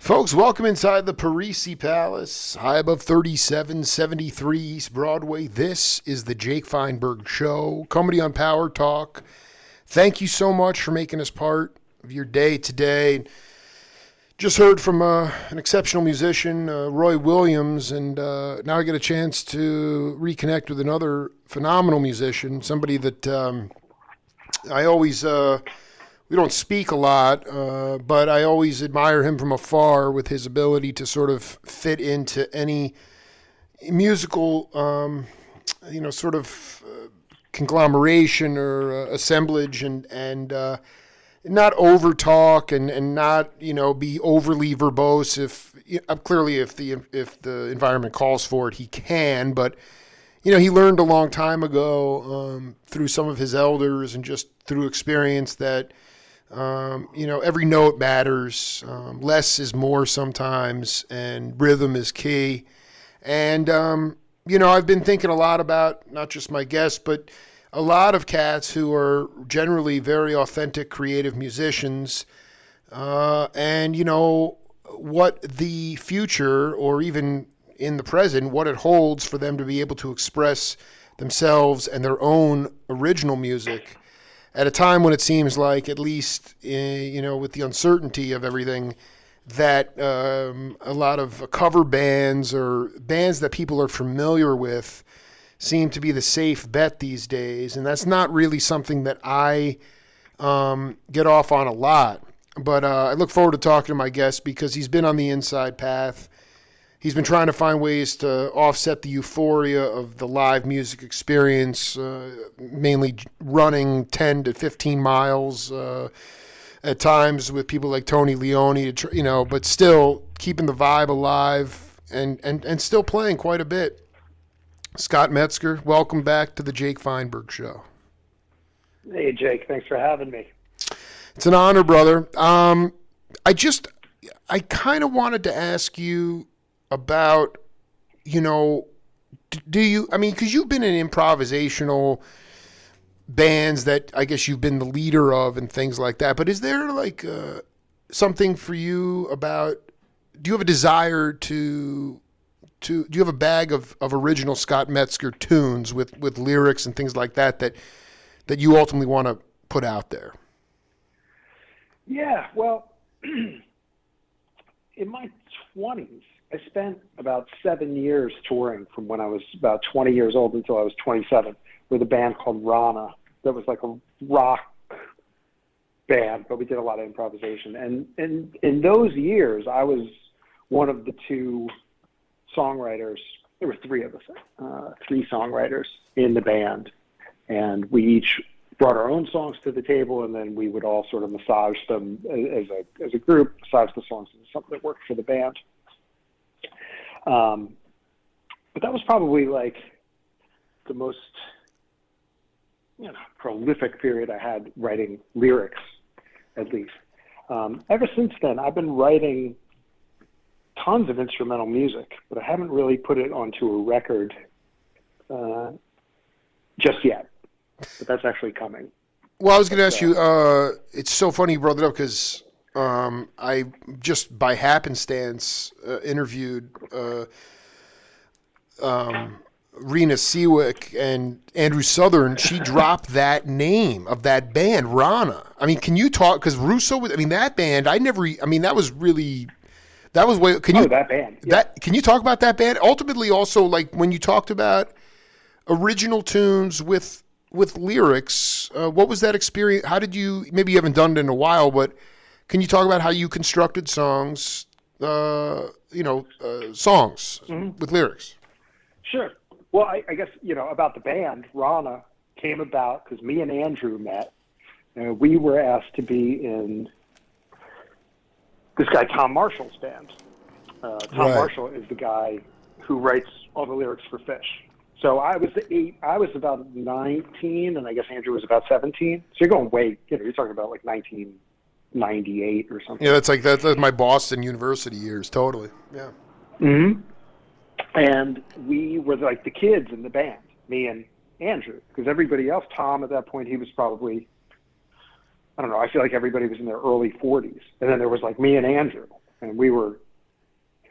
Folks, welcome inside the Parisi Palace, high above 3773 East Broadway. This is the Jake Feinberg Show, comedy on Power Talk. Thank you so much for making us part of your day today. Just heard from an exceptional musician, Roy Williams, and now I get a chance to reconnect with another phenomenal musician, somebody that I always... we don't speak a lot, but I always admire him from afar with his ability to sort of fit into any musical, sort of conglomeration or assemblage, and not over talk and not be overly verbose. If clearly if the environment calls for it, he can, but. He learned a long time ago through some of his elders and just through experience that. Every note matters. Less is more sometimes, and rhythm is key. And, I've been thinking a lot about not just my guests, but a lot of cats who are generally very authentic, creative musicians. And what the future, or even in the present, what it holds for them to be able to express themselves and their own original music. At a time when it seems like, at least, with the uncertainty of everything, that a lot of cover bands or bands that people are familiar with seem to be the safe bet these days. And that's not really something that I get off on a lot. But I look forward to talking to my guest because he's been on the inside path. He's been trying to find ways to offset the euphoria of the live music experience, mainly running 10 to 15 miles at times with people like Tony Leone, but still keeping the vibe alive and still playing quite a bit. Scott Metzger, welcome back to the Jake Feinberg Show. Hey, Jake. Thanks for having me. It's an honor, brother. I kind of wanted to ask you about, do you, because you've been in improvisational bands that I guess you've been the leader of and things like that, but is there like something for you about, do you have a desire do you have a bag of original Scott Metzger tunes with lyrics and things like that you ultimately want to put out there? Yeah, well, in my 20s, I spent about 7 years touring from when I was about 20 years old until I was 27 with a band called Rana that was like a rock band, but we did a lot of improvisation. And in those years, I was one of the two songwriters. There were three of us, three songwriters in the band. And we each brought our own songs to the table, and then we would all sort of massage them as a group, massage the songs into something that worked for the band. But that was probably like the most, prolific period I had writing lyrics, at least. Ever since then, I've been writing tons of instrumental music, but I haven't really put it onto a record just yet. But that's actually coming. Well, I was going to ask you, it's so funny you brought it up because I just by happenstance interviewed Rena Seawick and Andrew Southern. She dropped that name of that band, Rana. Can you talk, because Russo, that band, that was really, that was way, that band. Yeah. Can you talk about that band? Ultimately also, like when you talked about original tunes with lyrics, what was that experience? How did you, maybe you haven't done it in a while, but can you talk about how you constructed songs, songs with lyrics? Sure. Well, I guess, about the band, Rana came about because me and Andrew met. We were asked to be in this guy, Tom Marshall's band. Tom Right. Marshall is the guy who writes all the lyrics for Fish. So I was about 19, and I guess Andrew was about 17. So you're going way, you're talking about like 1998 or something. Yeah, that's my Boston University years, totally. Yeah. Mm-hmm. And we were like the kids in the band, me and Andrew, because everybody else, Tom at that point, he was probably, I don't know, I feel like everybody was in their early 40s. And then there was like me and Andrew. and we were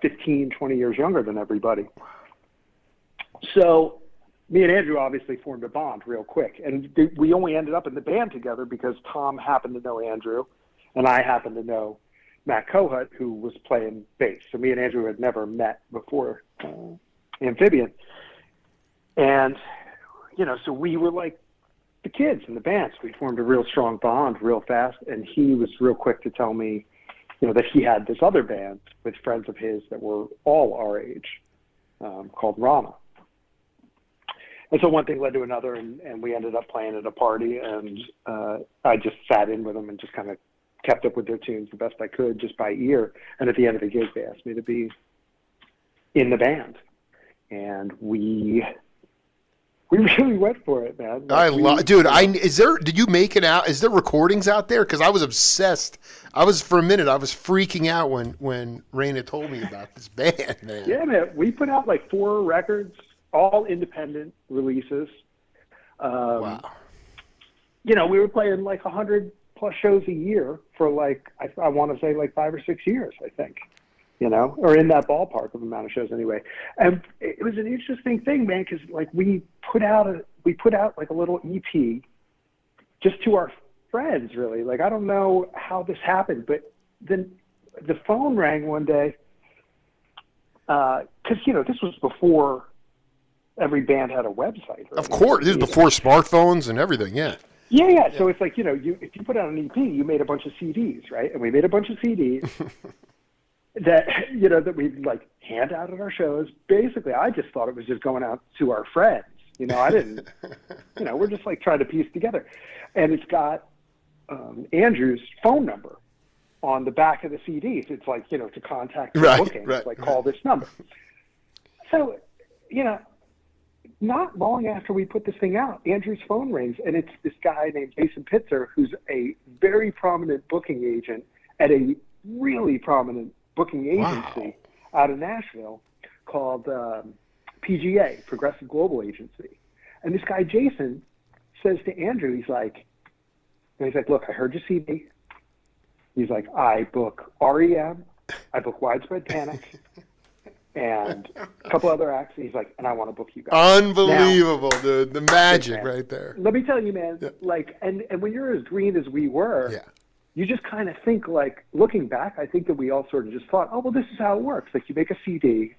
15, 20 years younger than everybody. So me and Andrew obviously formed a bond real quick. And we only ended up in the band together because Tom happened to know Andrew, and I happened to know Matt Kohut, who was playing bass. So me and Andrew had never met before Amphibian. And, so we were like the kids in the band. So we formed a real strong bond real fast. And he was real quick to tell me, that he had this other band with friends of his that were all our age called Rana. And so one thing led to another, and we ended up playing at a party, and I just sat in with them and just kind of kept up with their tunes the best I could just by ear. And at the end of the gig, they asked me to be in the band. And we really went for it, man. Did you make it out? Is there recordings out there? Because I was obsessed. For a minute, I was freaking out when Raina told me about this band, man. Yeah, man. We put out like 4 records, all independent releases. Wow. We were playing like 100+ shows a year for like, I want to say like 5 or 6 years, I think, or in that ballpark of amount of shows anyway. And it was an interesting thing, man, because like we put out like a little EP just to our friends, really. Like, I don't know how this happened, but then the phone rang one day because, this was before every band had a website. Of course. This was before smartphones and everything, yeah. Yeah. So it's like, if you put out an EP, you made a bunch of CDs, right? And we made a bunch of CDs that, that we'd like hand out at our shows. Basically, I just thought it was just going out to our friends. I didn't, we're just like trying to piece together. And it's got Andrew's phone number on the back of the CDs. It's like, to contact the booking. It's like, call this number. So, not long after we put this thing out, Andrew's phone rings, and it's this guy named Jason Pitzer, who's a very prominent booking agent at a really prominent booking agency out of Nashville called PGA, Progressive Global Agency. And this guy, Jason, says to Andrew, he's like, look, I heard your CD. He's like, I book REM, I book Widespread Panic, and a couple other acts. He's like, and I want to book you guys. Unbelievable, dude. The magic right there. Let me tell you, man, like, and when you're as green as we were, you just kind of think, like, looking back, I think that we all sort of just thought, oh, well, this is how it works. Like, you make a CD,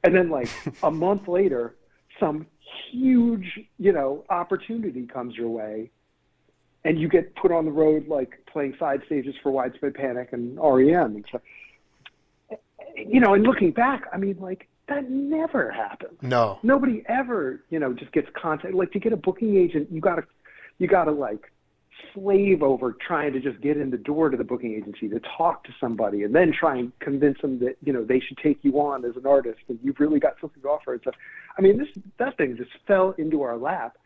and then, like, a month later, some huge, opportunity comes your way, and you get put on the road, like, playing side stages for Widespread Panic and REM and stuff. And looking back, I mean, like, that never happened. No. Nobody ever, just gets contact. Like, to get a booking agent, you gotta like slave over trying to just get in the door to the booking agency to talk to somebody and then try and convince them that, they should take you on as an artist and you've really got something to offer. So, I mean, that thing just fell into our lap,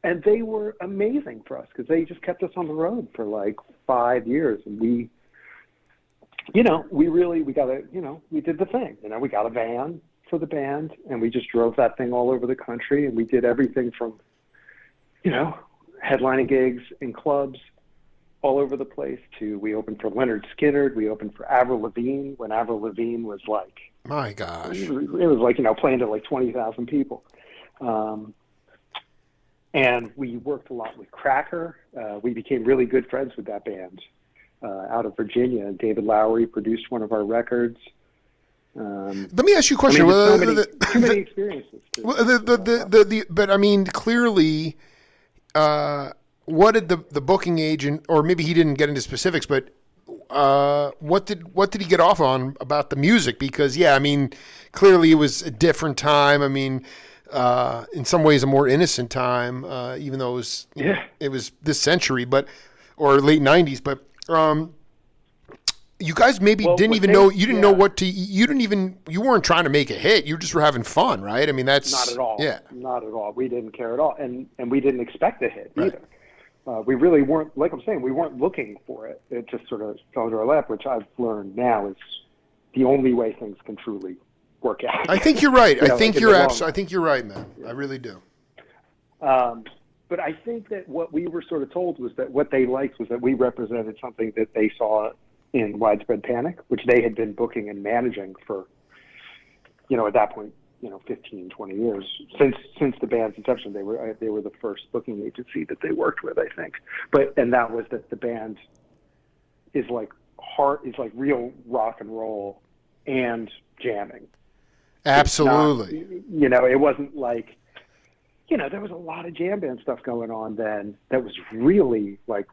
and they were amazing for us because they just kept us on the road for like 5 years, and we did the thing. We got a van for the band, and we just drove that thing all over the country, and we did everything from, headlining gigs in clubs all over the place to we opened for Leonard Skinner. We opened for Avril Lavigne when Avril Lavigne was like, my gosh, it was like, playing to like 20,000 people. And we worked a lot with Cracker. We became really good friends with that band out of Virginia. And David Lowery produced one of our records. Let me ask you a question. Too many experiences. But I mean, clearly, what did the booking agent, or maybe he didn't get into specifics, but what did he get off on about the music? Because I mean, clearly it was a different time. I mean, in some ways a more innocent time, even though it was this century, or late '90s. But you guys maybe didn't even know. You didn't know what to. You weren't trying to make a hit. You just were having fun, right? I mean, that's not at all. Yeah, not at all. We didn't care at all, and we didn't expect a hit either. We really weren't. Like I'm saying, we weren't looking for it. It just sort of fell into our lap, which I've learned now is the only way things can truly work out. I think you're right. I think you're right, man. Yeah. I really do. But I think that what we were sort of told was that what they liked was that we represented something that they saw in Widespread Panic, which they had been booking and managing for, at that point, 15, 20 years. Since the band's inception, they were the first booking agency that they worked with, I think. And that was that the band is like real rock and roll and jamming. Absolutely. It wasn't like, there was a lot of jam band stuff going on then that was really like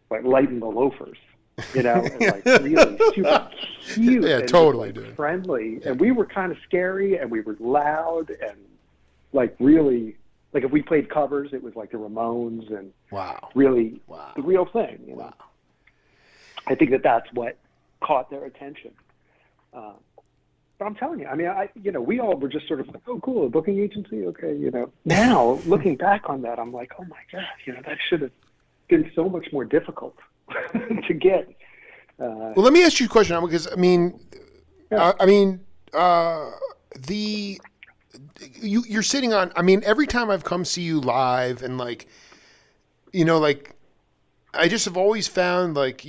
Light and the Loafers, and like really super cute. Yeah, and totally, just, dude. Friendly. And we were kind of scary, and we were loud, and like really, like if we played covers, it was like the Ramones and really the real thing. Wow. I think that's what caught their attention. But I'm telling you, I mean, we all were just sort of like, oh, cool, a booking agency, okay, Now, looking back on that, I'm like, oh my God, that should have been so much more difficult to get. Well, let me ask you a question, because you're sitting on. I mean, every time I've come see you live, and like, I just have always found like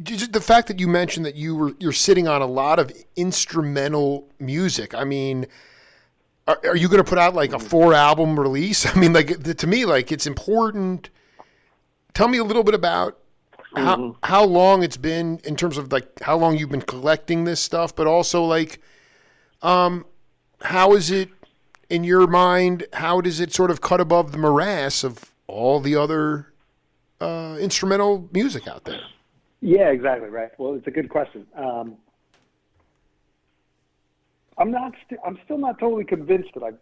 just the fact that you mentioned that you're sitting on a lot of instrumental music. I mean, are you going to put out like a 4-album release? I mean, like to me, like it's important. Tell me a little bit about how long it's been in terms of like how long you've been collecting this stuff, but also like, how is it in your mind? How does it sort of cut above the morass of all the other instrumental music out there? Yeah, exactly right. Well, it's a good question. I'm still not totally convinced that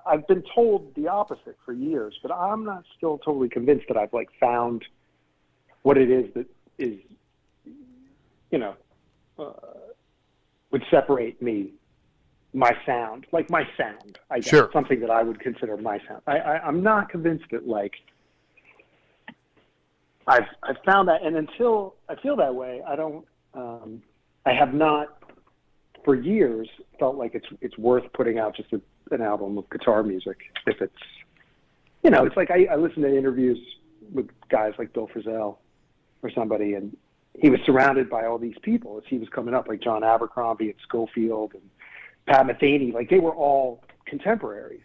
I've been told the opposite for years, but I'm not still totally convinced that I've like found what it is that is, would separate my sound, like my sound. I guess, sure. Something that I would consider my sound. I'm not convinced that like I've found that, and until I feel that way, I don't. I have not for years felt like it's worth putting out just an album of guitar music. If it's, it's like I listen to interviews with guys like Bill Frisell or somebody, and he was surrounded by all these people as he was coming up, like John Abercrombie and Schofield and Pat Metheny. Like they were all contemporaries,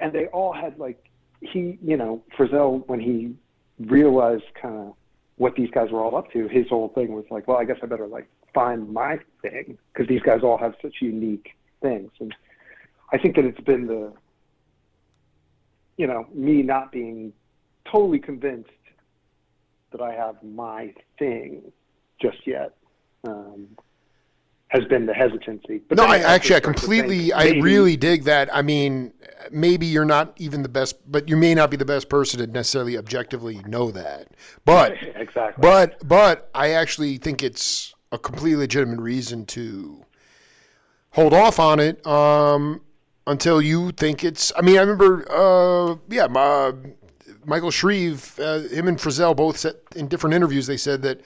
and they all had like Frisell, when he realized kind of what these guys were all up to, his whole thing was like, well, I guess I better like find my thing, because these guys all have such unique things. And I think that it's been me not being totally convinced that I have my thing just yet has been the hesitancy. But no, I really dig that. I mean, maybe you're not even the best, but you may not be the best person to necessarily objectively know that. But exactly. But I actually think it's a completely legitimate reason to hold off on it until you think it's. I mean, I remember, Michael Shreve, him and Frisell both said in different interviews. They said that.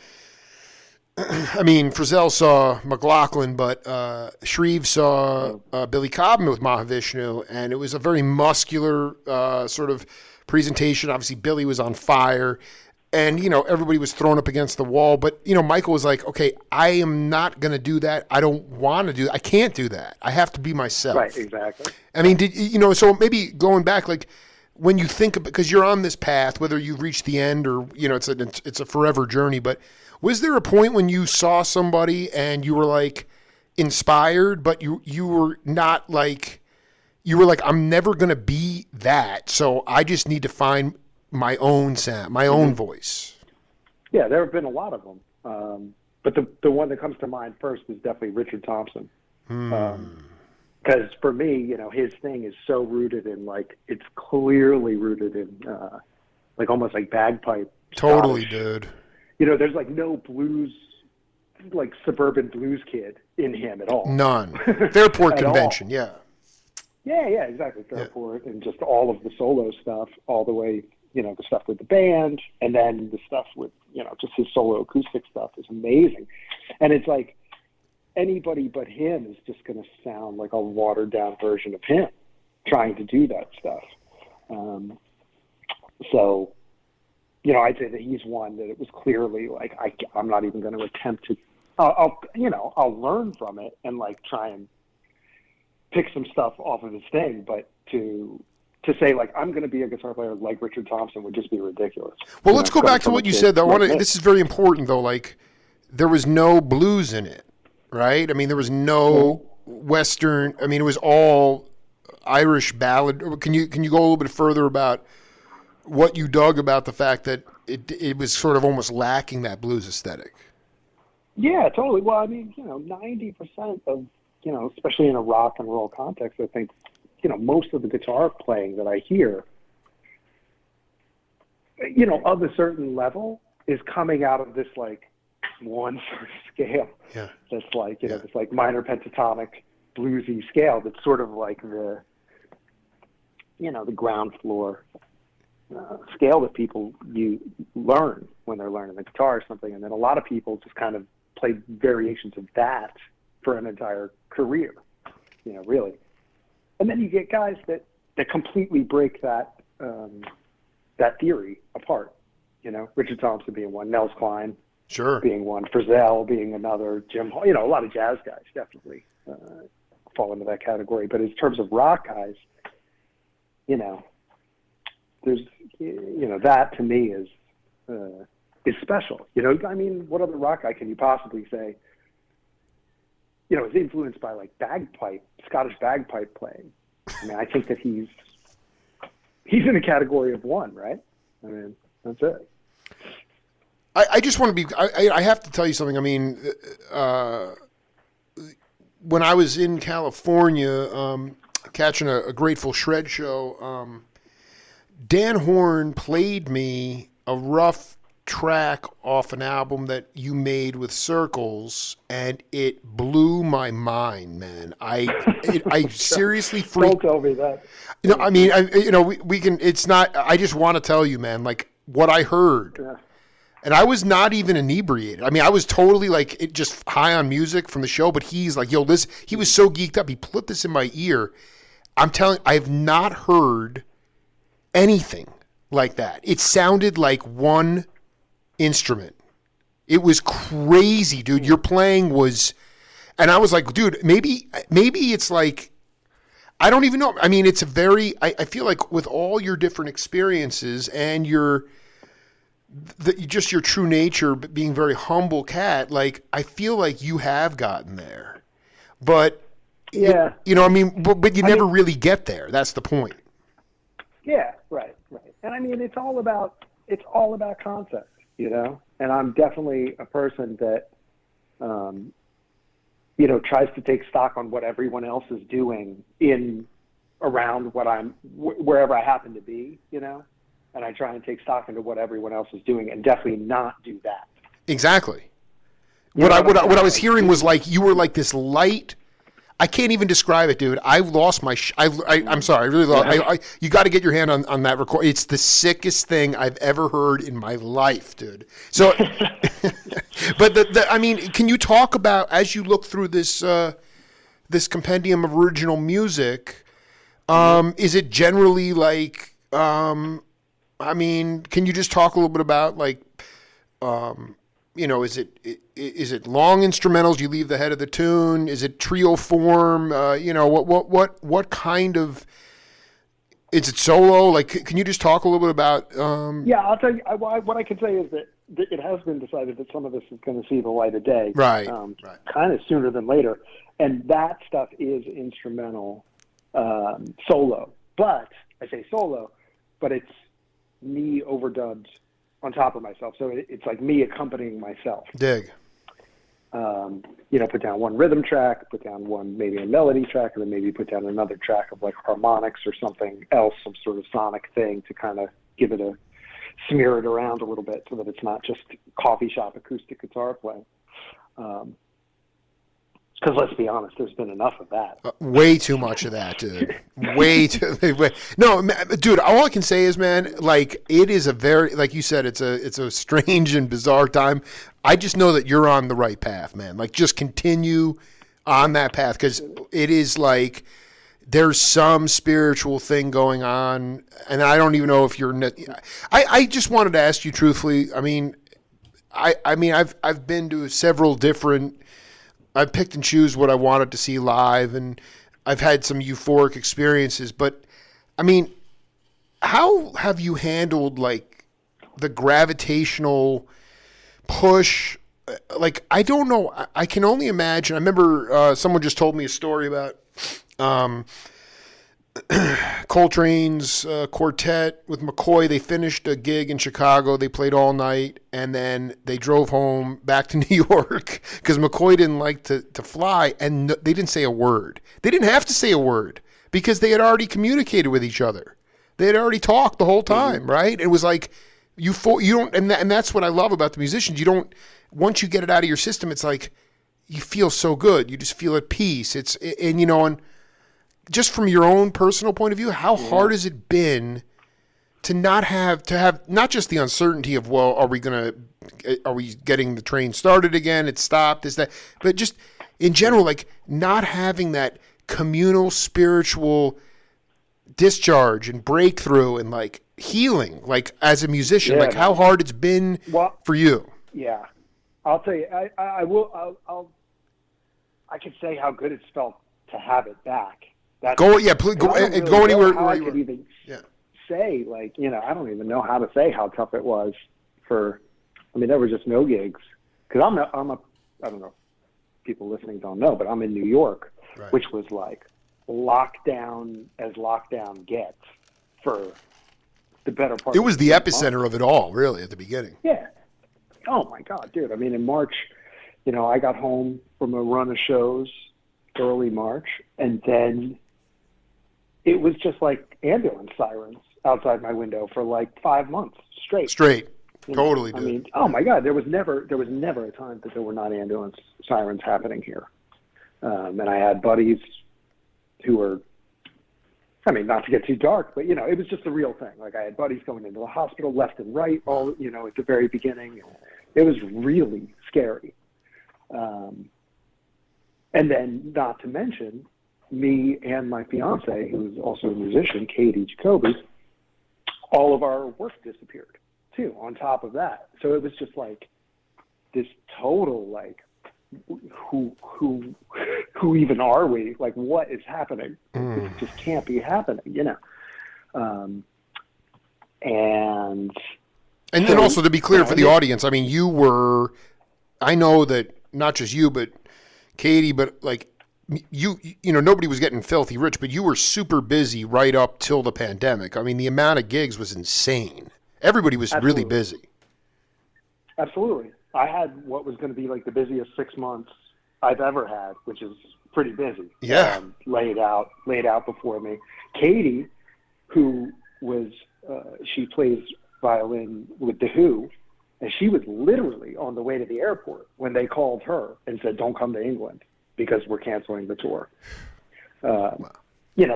I mean, Frisell saw McLaughlin, but Shreve saw Billy Cobham with Mahavishnu, and it was a very muscular sort of presentation. Obviously, Billy was on fire, and, everybody was thrown up against the wall. But, Michael was like, okay, I am not going to do that. I don't want to do that. I can't do that. I have to be myself. Right, exactly. I mean, so maybe going back, like, when you think of, because you're on this path, whether you've reached the end or, it's a forever journey, but was there a point when you saw somebody and you were like inspired, but you were not like, you were like, I'm never going to be that. So I just need to find my own sound, my own voice. Yeah, there have been a lot of them. But the one that comes to mind first is definitely Richard Thompson. Because for me, his thing is so rooted in like, it's clearly rooted in like almost like bagpipe. Totally, Scottish. dude. There's like no blues, like suburban blues kid in him at all. None. Fairport Convention, yeah. Yeah, exactly. Fairport, and just all of the solo stuff, all the way, the stuff with the band, and then the stuff with, just his solo acoustic stuff is amazing. And it's like anybody but him is just going to sound like a watered down version of him trying to do that stuff. So, I'd say that he's one that it was clearly like I'm not even going to attempt to. I'll learn from it and like try and pick some stuff off of his thing, but to say like I'm going to be a guitar player like Richard Thompson would just be ridiculous. Well, let's go back to what you said. Though this is very important, though. Like there was no blues in it, right? I mean, there was no Western. I mean, it was all Irish ballad. Can you go a little bit further about what you dug about the fact that it was sort of almost lacking that blues aesthetic? Yeah, totally. Well, I mean, 90% of, especially in a rock and roll context, I think, most of the guitar playing that I hear, of a certain level is coming out of this like one sort of scale. Yeah. That's like, this like minor pentatonic bluesy scale that's sort of like the ground floor scale that people learn when they're learning the guitar or something. And then a lot of people just kind of play variations of that for an entire career, really. And then you get guys that completely break that theory apart. Richard Thompson being one, Nels Cline sure being one, Frizzell being another, Jim Hall, a lot of jazz guys definitely fall into that category. But in terms of rock guys, there's, that to me is special. I mean, what other rock guy can you possibly say, is influenced by like Scottish bagpipe playing? I mean, I think that he's in a category of one, right? I mean, that's it. I just want to be, I have to tell you something. I mean, when I was in California, catching a Grateful Shred show, Dan Horn played me a rough track off an album that you made with Circles, and it blew my mind, man. I seriously freaked. Don't tell me that. I mean, we can. It's not. I just want to tell you, man. Like what I heard, and I was not even inebriated. I mean, I was totally like just high on music from the show. But he's like, yo, this. He was so geeked up. He put this in my ear. I'm telling. I have not heard anything like that. It sounded like one instrument. It was crazy, dude. Your playing was, and I was like, dude, maybe it's like, I don't even know. I mean, it's a very, I feel like with all your different experiences and just your true nature, being very humble cat, like, I feel like you have gotten there, but yeah, I mean, but you never really get there. That's the point. Yeah, right. And I mean, it's all about concept. And I'm definitely a person that, tries to take stock on what everyone else is doing around wherever I happen to be, and I try and take stock into what everyone else is doing and definitely not do that. Exactly. What I was hearing was like, you were like this light, I can't even describe it, dude. I lost my. I'm sorry. I really lost. You got to get your hand on that record. It's the sickest thing I've ever heard in my life, dude. So, but I mean, can you talk about as you look through this this compendium of original music? Is it generally like? I mean, can you just talk a little bit about like? Is it long instrumentals? You leave the head of the tune. Is it trio form? What kind of? Is it solo? Like, can you just talk a little bit about? Yeah, I'll tell you. What I can say is that it has been decided that some of this is going to see the light of day, right? Kind of sooner than later, and that stuff is instrumental, solo. But I say solo, but it's me overdubbed on top of myself. So it's like me accompanying myself. Dig. Put down one rhythm track, put down one maybe a melody track, and then maybe put down another track of like harmonics or something else, some sort of sonic thing to kind of smear it around a little bit so that it's not just coffee shop acoustic guitar playing. Because let's be honest, there's been enough of that. Way too much of that, dude. No, dude. All I can say is, man, like it is a very, like you said, it's a strange and bizarre time. I just know that you're on the right path, man. Like just continue on that path because it is like there's some spiritual thing going on, and I don't even know if you're. I just wanted to ask you truthfully. I mean, I've been to several different. I've picked and choose what I wanted to see live, and I've had some euphoric experiences. But I mean, how have you handled like the gravitational push? Like, I don't know. I can only imagine. I remember someone just told me a story about Coltrane's quartet with McCoy. They finished a gig in Chicago. They played all night, and then they drove home back to New York because McCoy didn't like to fly, and they didn't say a word. They didn't have to say a word because they had already communicated with each other. They had already talked the whole time, right? It was like you don't, and that's what I love about the musicians. You don't. Once you get it out of your system, it's like you feel so good. You just feel at peace. And just from your own personal point of view, how hard has it been to have not just the uncertainty of, well, are we getting the train started again? It stopped, is that, but just in general, like not having that communal spiritual discharge and breakthrough and like healing, like as a musician, like how hard it's been for you. Yeah. I'll tell you, I could say how good it's felt to have it back. Please go anywhere. I could even say, like, I don't even know how to say how tough it was there were just no gigs. Because I don't know, people listening don't know, but I'm in New York, right, which was like lockdown as lockdown gets for the better part. It was the epicenter of it all, really, at the beginning. Yeah. Oh my God, dude. I mean, in March, I got home from a run of shows early March, and then it was just like ambulance sirens outside my window for like 5 months straight. Totally, dude. I mean, oh my God, there was never a time that there were not ambulance sirens happening here. And I had buddies who were, not to get too dark, but it was just the real thing. Like I had buddies going into the hospital left and right, all at the very beginning. It was really scary. And then, not to mention, me and my fiance, who's also a musician, Katie Jacoby, all of our work disappeared too. On top of that, so it was just like this total like, who even are we? Like, what is happening? This just can't be happening, And then also to be clear for the audience, I mean, I know that not just you, but Katie, but like nobody was getting filthy rich, but you were super busy right up till the pandemic. I mean, the amount of gigs was insane. Everybody was really busy. Absolutely. I had what was going to be like the busiest 6 months I've ever had, which is pretty busy. Yeah. Laid out before me. Katie, who was, she plays violin with The Who, and she was literally on the way to the airport when they called her and said, "Don't come to England because we're canceling the tour." Wow.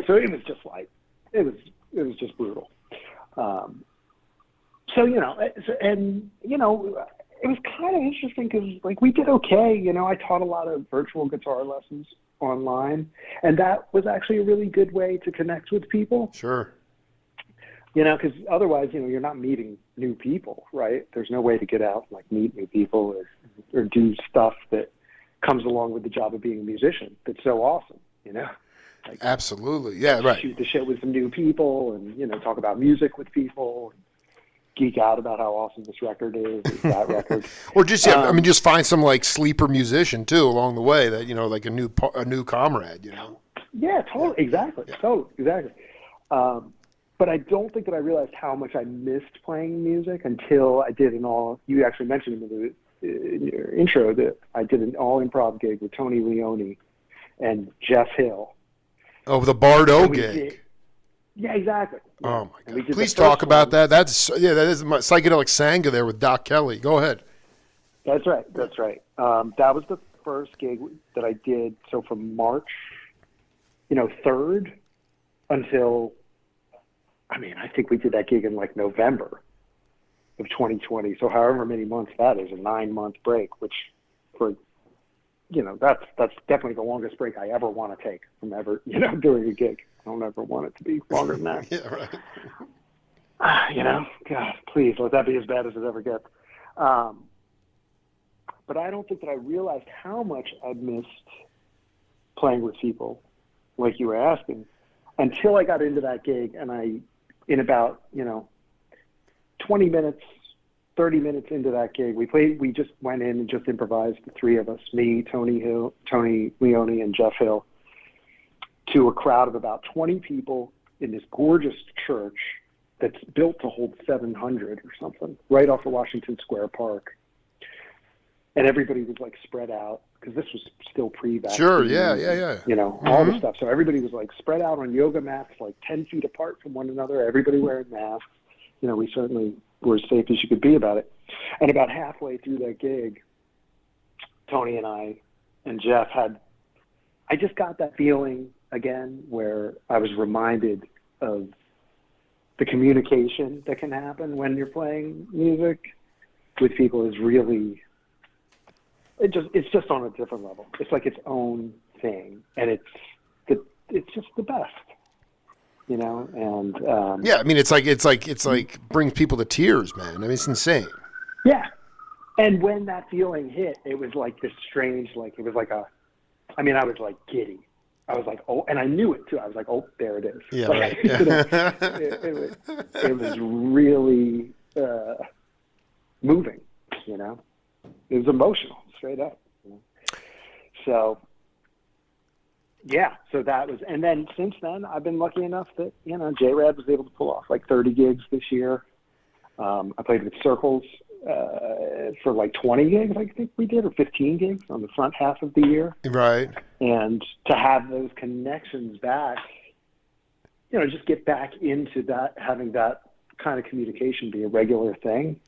So it was just like, it was just brutal. It was kind of interesting because, like, we did okay. I taught a lot of virtual guitar lessons online, and that was actually a really good way to connect with people. Sure. Because otherwise, you're not meeting new people, right? There's no way to get out and, like, meet new people or do stuff that comes along with the job of being a musician. That's so awesome, Like, absolutely. Yeah, right. Shoot the shit with some new people and, talk about music with people and geek out about how awesome this record is, that record. Or just, just find some, like, sleeper musician, too, along the way that, like a new comrade, Yeah, totally. Exactly. Yeah. Totally. Exactly. But I don't think that I realized how much I missed playing music until I did you actually mentioned in your intro that I did an all improv gig with Tony Leone and Jeff Hill. Oh, the Bardo gig. Yeah, exactly. Oh my God! Please talk about that. That is my psychedelic sangha there with Doc Kelly. Go ahead. That's right. That was the first gig that I did. So from March, 3rd until, I think we did that gig in like November of 2020. So however many months that is, a 9-month break, which for that's definitely the longest break I ever want to take from ever, doing a gig. I don't ever want it to be longer than that. Yeah, right. God, please let that be as bad as it ever gets. But I don't think that I realized how much I missed playing with people, like you were asking, until I got into that gig, and in about 20 minutes, 30 minutes into that gig, we just went in and just improvised, the three of us, me, Tony Leone, and Jeff Hill, to a crowd of about 20 people in this gorgeous church that's built to hold 700 or something, right off of Washington Square Park. And everybody was like spread out, because this was still pre-vaccine. Sure, yeah. All the stuff. So everybody was like spread out on yoga mats, like 10 feet apart from one another, everybody wearing masks. We certainly were as safe as you could be about it. And about halfway through that gig, Tony and I and Jeff I just got that feeling again where I was reminded of the communication that can happen when you're playing music with people is really, it's just on a different level. It's like its own thing, and it's just the best, and yeah, I mean, it's like brings people to tears, man. I mean, it's insane. Yeah. And when that feeling hit, it was like this strange, I was like giddy. I was like, oh, and I knew it too. I was like, oh, there it is. Yeah, like, right. it was really moving, It was emotional, straight up. So, yeah, so that was, and then since then, I've been lucky enough that, J-Rad was able to pull off like 30 gigs this year. I played with Circles for like 20 gigs, I think we did, or 15 gigs on the front half of the year. Right. And to have those connections back, just get back into that, having that kind of communication be a regular thing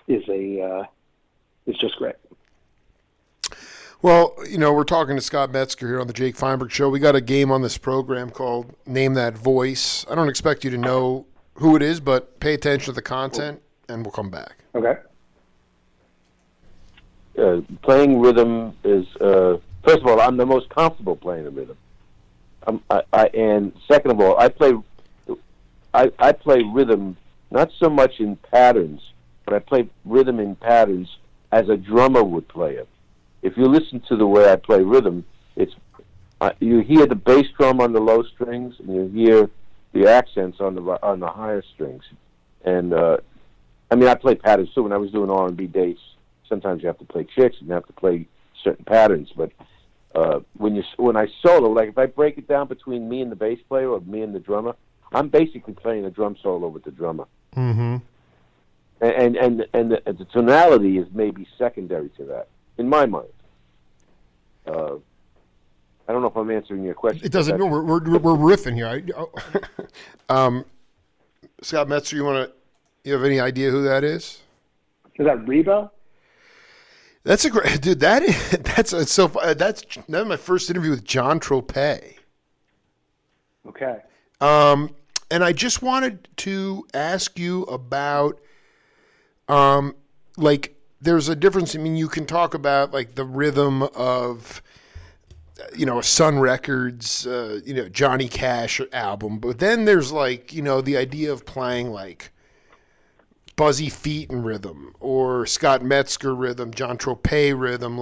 is just great. Well, we're talking to Scott Metzger here on the Jake Feinberg Show. We got a game on this program called Name That Voice. I don't expect you to know who it is, but pay attention to the content, and we'll come back. Okay. Playing rhythm is, first of all, I'm the most comfortable playing the rhythm. And second of all, I play rhythm not so much in patterns, but I play rhythm in patterns as a drummer would play it. If you listen to the way I play rhythm, it's you hear the bass drum on the low strings, and you hear the accents on the higher strings. And I play patterns too. When I was doing R&B dates, sometimes you have to play chicks and you have to play certain patterns. But when I solo, like if I break it down between me and the bass player or me and the drummer, I'm basically playing a drum solo with the drummer. Mm-hmm. And the tonality is maybe secondary to that, in my mind. I don't know if I'm answering your question. It doesn't. No, we're riffing here. Scott Metzger, you have any idea who that is? Is that Reba? That's a great dude. That's my first interview with John Tropez. Okay. And I just wanted to ask you about, there's a difference. I mean, you can talk about like the rhythm of, Sun Records, Johnny Cash album, but then there's the idea of playing like Buzzy Featon rhythm or Scott Metzger rhythm, John Tropez rhythm.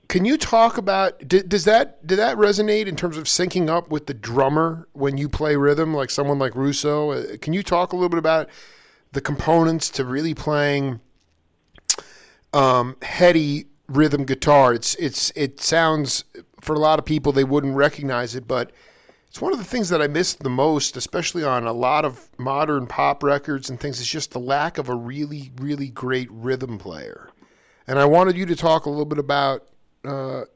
Can you talk about, did that resonate in terms of syncing up with the drummer when you play rhythm, like someone like Russo? Can you talk a little bit about the components to really playing heady rhythm guitar? It sounds, for a lot of people, they wouldn't recognize it, but it's one of the things that I miss the most, especially on a lot of modern pop records and things, is just the lack of a really, really great rhythm player. And I wanted you to talk a little bit about, how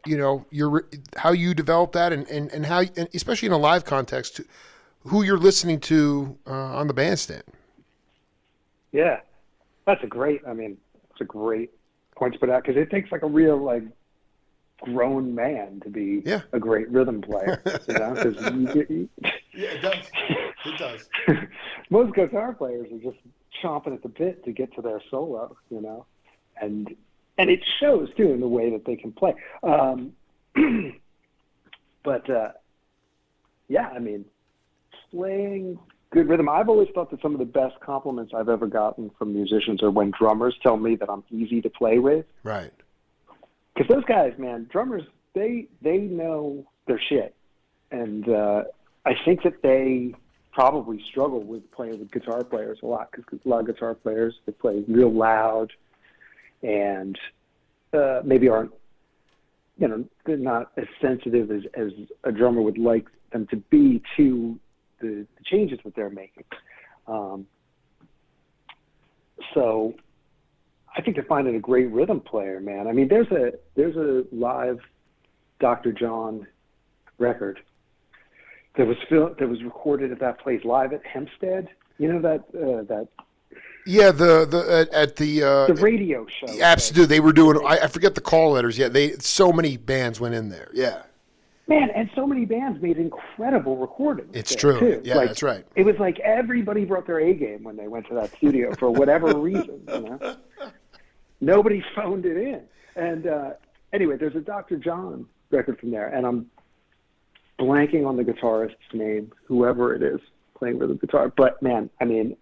you develop that and how, and especially in a live context, who you're listening to on the bandstand. Yeah, that's a great point to put out, because it takes like a real grown man to be a great rhythm player, yeah, it does. It does. Most guitar players are just chomping at the bit to get to their solo, and and it shows too in the way that they can play. But yeah, I mean, playing good rhythm. I've always thought that some of the best compliments I've ever gotten from musicians are when drummers tell me that I'm easy to play with. Right. Because those guys, man, drummers, they know their shit. And I think that they probably struggle with playing with guitar players a lot, because a lot of guitar players, they play real loud and maybe aren't, they're not as sensitive as a drummer would like them to be to the changes that they're making. So I think they're finding a great rhythm player, man. I mean, there's a live Dr. John record that was recorded at that place live at Hempstead. You know that Yeah, the radio show. Absolutely, they were doing. I forget the call letters. Yeah, so many bands went in there. Yeah, man, and so many bands made incredible recordings. It's true. Too. Yeah, like, that's right. It was like everybody brought their A game when they went to that studio for whatever reason. Nobody phoned it in. And anyway, there's a Dr. John record from there, and I'm blanking on the guitarist's name, whoever it is playing rhythm guitar. But man, I mean,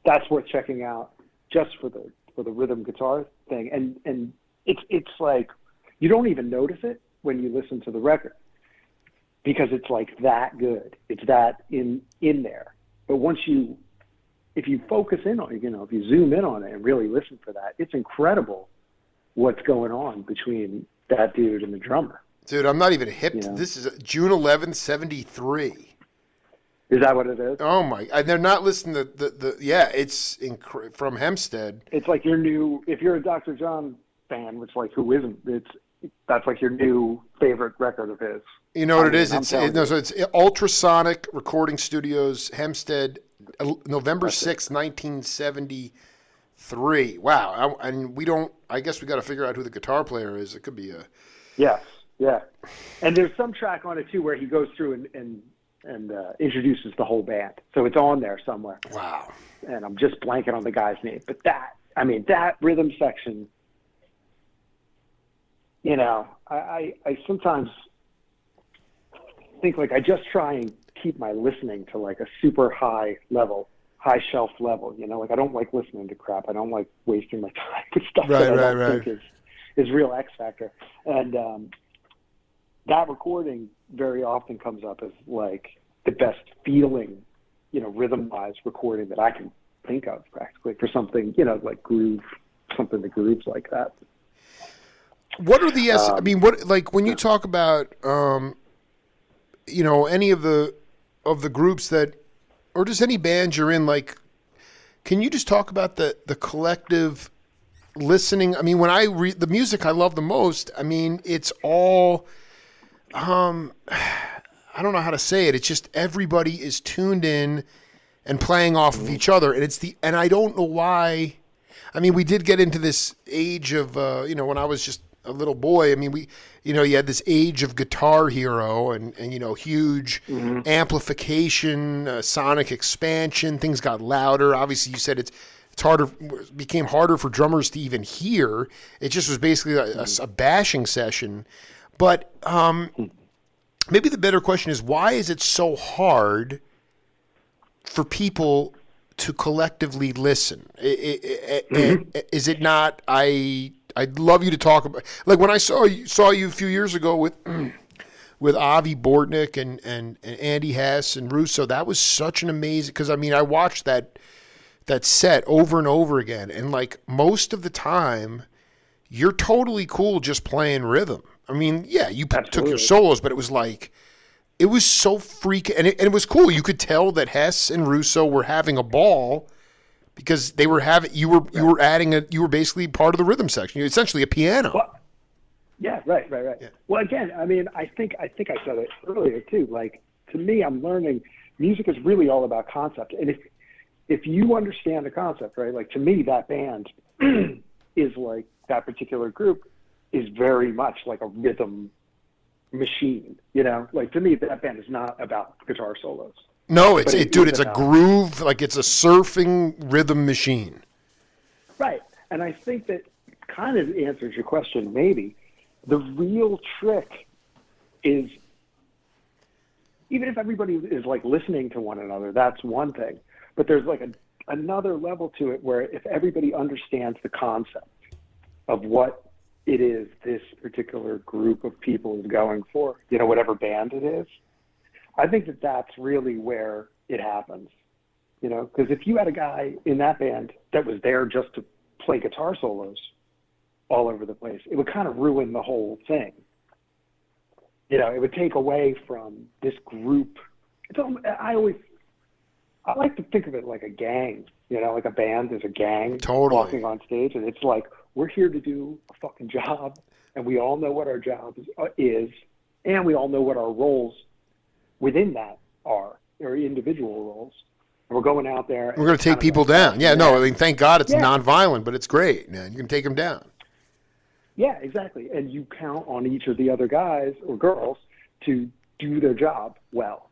that's worth checking out just for the rhythm guitar thing. And it's like you don't even notice it when you listen to the record, because it's like that good. It's that in there. But if you focus in on it, if you zoom in on it and really listen for that, it's incredible what's going on between that dude and the drummer. Dude, I'm not even hip. This is June 11th, 73. Is that what it is? Oh my! And they're not listening to the it's from Hempstead. It's like your new. If you're a Dr. John fan, which like who isn't? That's like your new favorite record of his. You know what it is? So it's Ultrasonic Recording Studios, Hempstead, November 6th, 1973. Wow! And we don't. I guess we got to figure out who the guitar player is. It could be a. Yes. Yeah. And there's some track on it too where he goes through and introduces the whole band. So it's on there somewhere. Wow. And I'm just blanking on the guy's name. But that rhythm section, I sometimes think like I just try and keep my listening to like a super high shelf level, like I don't like listening to crap. I don't like wasting my time with stuff that I don't think is real X Factor. And that recording very often comes up as like the best feeling, rhythm-wise recording that I can think of practically for something, like something that grooves like that. What are the I mean, what like when you talk about any of the groups that, or just any band you're in, like, can you just talk about the collective listening? I mean, when I read the music I love the most, I mean, it's all I don't know how to say it. It's just everybody is tuned in and playing off of each other, and and I don't know why. I mean, we did get into this age of when I was just a little boy. I mean, you had this age of Guitar Hero and huge amplification, sonic expansion. Things got louder. Obviously, you said it's harder. Became harder for drummers to even hear. It just was basically a bashing session. But maybe the better question is, why is it so hard for people to collectively listen? Is it not? I'd love you to talk about, like, when I saw you a few years ago with Avi Bortnick and Andy Hess and Russo. That was such an amazing, because I mean, I watched that set over and over again, and like most of the time, you're totally cool just playing rhythm. I mean, yeah, you took your solos, but it was like, it was so freaking, and it was cool. You could tell that Hess and Russo were having a ball because they were you were basically part of the rhythm section. You're essentially a piano. Well, yeah, right. Yeah. Well, again, I mean, I think I said it earlier too. Like, to me, I'm learning music is really all about concept, and if you understand the concept, right? Like, to me, that band is like, that particular group is very much like a rhythm machine, like, to me, that band is not about guitar solos. No, it's a groove, like it's a surfing rhythm machine. Right. And I think that kind of answers your question, maybe. The real trick is, even if everybody is like listening to one another, that's one thing. But there's like another level to it where if everybody understands the concept of what it is this particular group of people is going for, whatever band it is, I think that that's really where it happens. Because if you had a guy in that band that was there just to play guitar solos all over the place, it would kind of ruin the whole thing. It would take away from this group. I like to think of it like a gang, like a band is a gang walking on stage, and it's like, we're here to do a fucking job, and we all know what our job is, and we all know what our roles within that are, or individual roles. And we're going out there. We're going to take people down. Yeah, no, I mean, thank God it's nonviolent, but it's great, man. You can take them down. Yeah, exactly. And you count on each of the other guys or girls to do their job well,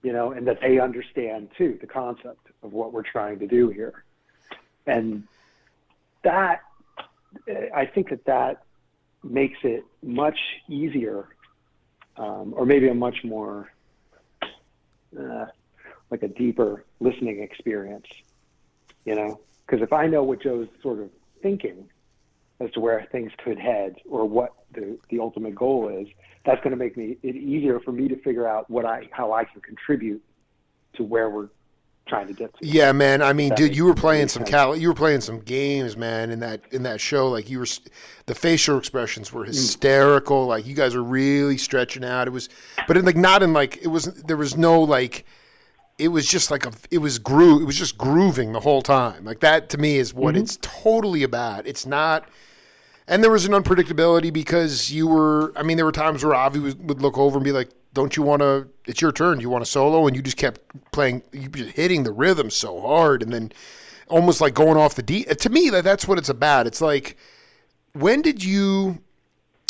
and that they understand, too, the concept of what we're trying to do here. And that, I think that makes it much easier, or maybe a much more, like a deeper listening experience, because if I know what Joe's sort of thinking as to where things could head or what the ultimate goal is, that's going to make it easier for me to figure out how I can contribute to where we're trying to get to. Yeah, man. I mean, dude, you were playing some games, man, in that show. Like the facial expressions were hysterical. Like you guys were really stretching out. It was, but there was no like. It was just like it was just grooving the whole time. Like that to me is what it's totally about. It's not, and there was an unpredictability because there were times where Avi would look over and be like, don't you want to, it's your turn. Do you want a solo? And you just kept playing, you just hitting the rhythm so hard. And then almost like going off the to me, that's what it's about. It's like, I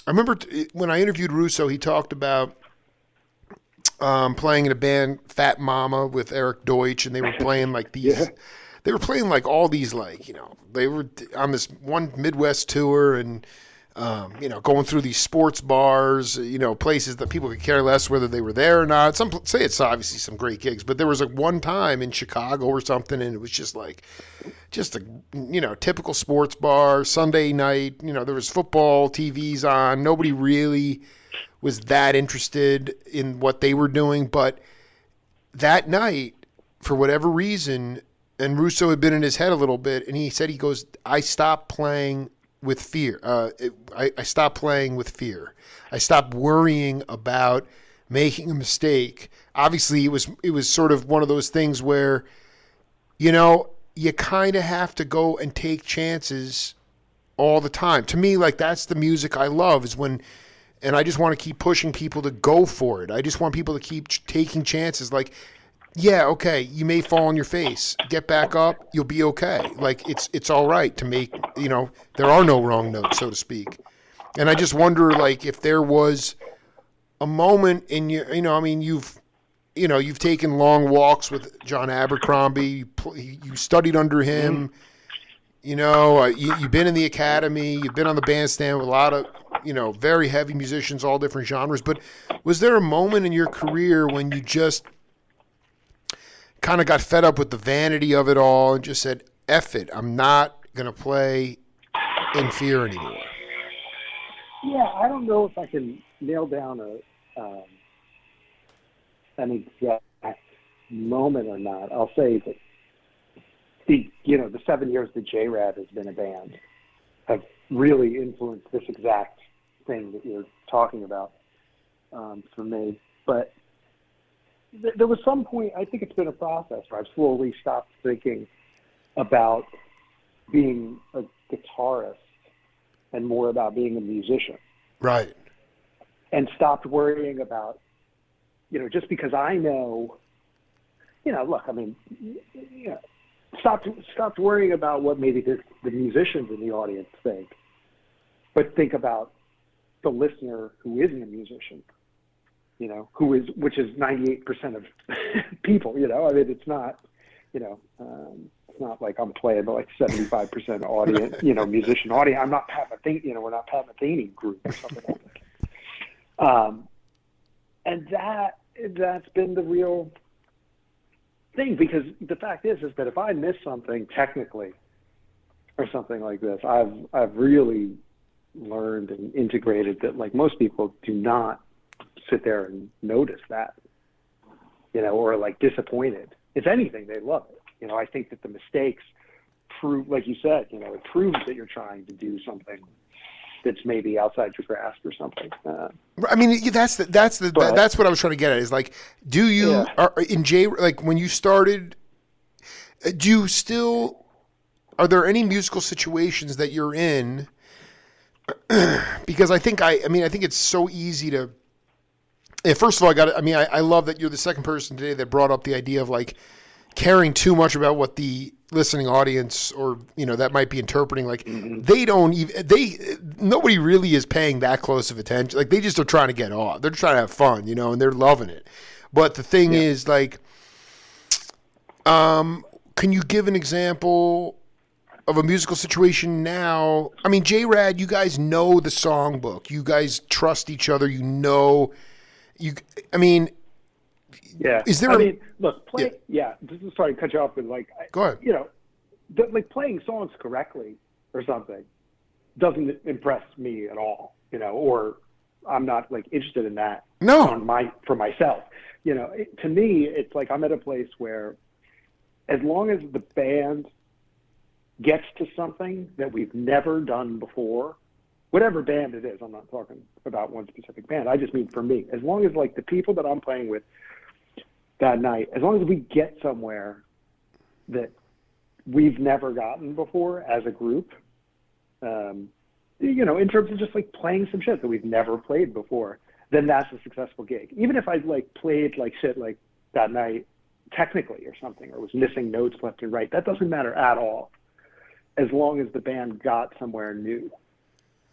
remember when I interviewed Russo, he talked about, playing in a band, Fat Mama, with Eric Deutsch, and they were playing like these. They were playing like all these, like they were on this one Midwest tour, and going through these sports bars, places that people could care less whether they were there or not. Some say it's obviously some great gigs, but there was like one time in Chicago or something, and it was just a typical sports bar Sunday night. There was football TVs on. Nobody really was that interested in what they were doing. But that night, for whatever reason, and Russo had been in his head a little bit, and he said, I stopped playing with fear. I stopped playing with fear. I stopped worrying about making a mistake. Obviously, it was sort of one of those things where, you kind of have to go and take chances all the time. To me, like, that's the music I love, is when... And I just want to keep pushing people to go for it. I just want people to keep taking chances. Like, yeah, okay, you may fall on your face. Get back up. You'll be okay. Like, it's all right to make, there are no wrong notes, so to speak. And I just wonder, like, if there was a moment in your, you've taken long walks with John Abercrombie. You studied under him. You've been in the academy. You've been on the bandstand with a lot of, very heavy musicians, all different genres. But was there a moment in your career when you just kind of got fed up with the vanity of it all and just said, F it, I'm not going to play in fear anymore? Yeah, I don't know if I can nail down an exact moment or not. I'll say that the 7 years that J-Rad has been a band have really influenced this exact thing that you're talking about for me. But there was some point, I think it's been a process where I've slowly stopped thinking about being a guitarist and more about being a musician. Right. And stopped worrying about, just because I know, stopped worrying about what maybe the musicians in the audience think, but think about the listener who isn't a musician, which is 98% of people, it's not, It's not like I'm playing to like 75% audience, you know, musician audience. I'm not Pat Metheny, you know, we're not Pat Metheny group or something like that. And that's been the real thing, because the fact is that if I miss something technically or something like this, I've really learned and integrated that, like, most people do not sit there and notice that, you know, or like disappointed. If anything, they love it. You know, I think that the mistakes prove, like you said, you know, it proves that you're trying to do something that's maybe outside your grasp or something. I mean, that's what I was trying to get at, is like, do you, like when you started, do you still, are there any musical situations that you're in? Because I think it's so easy to, first of all, I love that you're the second person today that brought up the idea of like caring too much about what the listening audience, or, you know, that might be interpreting. Like, nobody really is paying that close of attention. Like, they just are trying to get off. They're trying to have fun, you know, and they're loving it. But the thing is, like, can you give an example of a musical situation now? I mean, J-Rad, you guys know the songbook. You guys trust each other. You know, I mean, yeah. Is there? Look, play. Yeah. This is sorry to cut you off, but like, go ahead. You know, like playing songs correctly or something doesn't impress me at all. You know, or I'm not like interested in that. No. For myself. You know, to me, it's like I'm at a place where, as long as the band gets to something that we've never done before, whatever band it is, I'm not talking about one specific band, I just mean for me, as long as like the people that I'm playing with that night, as long as we get somewhere that we've never gotten before as a group, you know, in terms of just like playing some shit that we've never played before, then that's a successful gig. Even if I like played like shit like that night technically or something, or was missing notes left and right, that doesn't matter at all, as long as the band got somewhere new.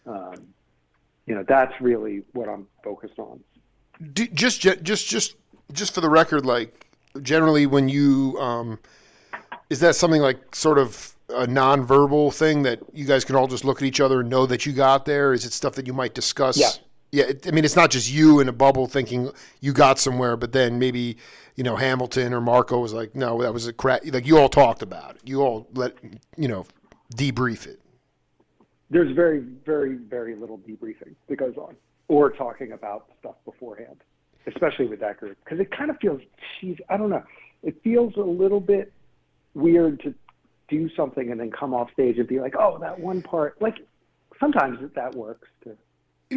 You know, that's really what I'm focused on. Just for the record, like, generally when you, is that something like sort of a nonverbal thing that you guys can all just look at each other and know that you got there? Is it stuff that you might discuss? Yeah. Yeah. I mean, it's not just you in a bubble thinking you got somewhere, but then maybe, you know, Hamilton or Marco was like, no, that was a crap. Like, you all talked about it. You all debrief it. There's very, very, very little debriefing that goes on, or talking about stuff beforehand, especially with that group, because it kind of feels, I don't know, it feels a little bit weird to do something and then come off stage and be like, oh, that one part. Like, sometimes that works too.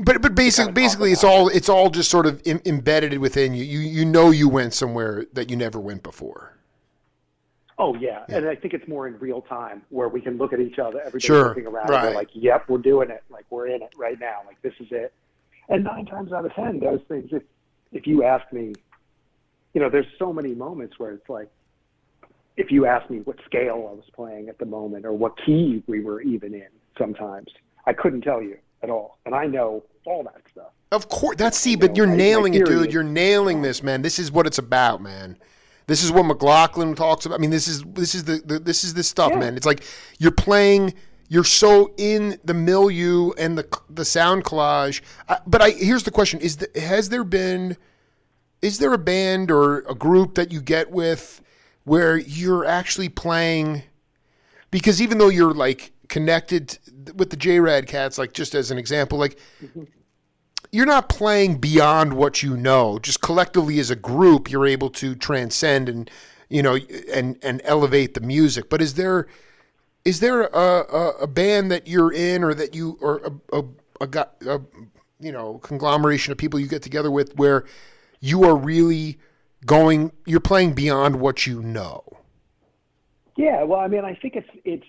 But basically, it's all just sort of embedded within you. You know you went somewhere that you never went before. Oh yeah, and I think it's more in real time where we can look at each other, everybody Sure. looking around, Right. and we're like, yep, we're doing it. Like, we're in it right now. Like, this is it. And 9 times out of 10, those things, if you ask me, you know, there's so many moments where it's like, if you ask me what scale I was playing at the moment or what key we were even in, sometimes I couldn't tell you at all. And I know all that stuff. Of course, but you're nailing it, dude. You're nailing this, man. This is what it's about, man. This is what McLaughlin talks about. I mean, this is the stuff, Yeah. man. It's like you're playing. You're so in the milieu and the sound collage. Here's the question: is there a band or a group that you get with where you're actually playing? Because even though you're like connected with the J-Rad cats, like just as an example, like. Mm-hmm. You're not playing beyond what you know. Just collectively as a group, you're able to transcend and, you know, and elevate the music. But is there a band that you're in, or that you, or a you know, conglomeration of people you get together with where you are really you're playing beyond what you know? Yeah, well, I mean, I think it's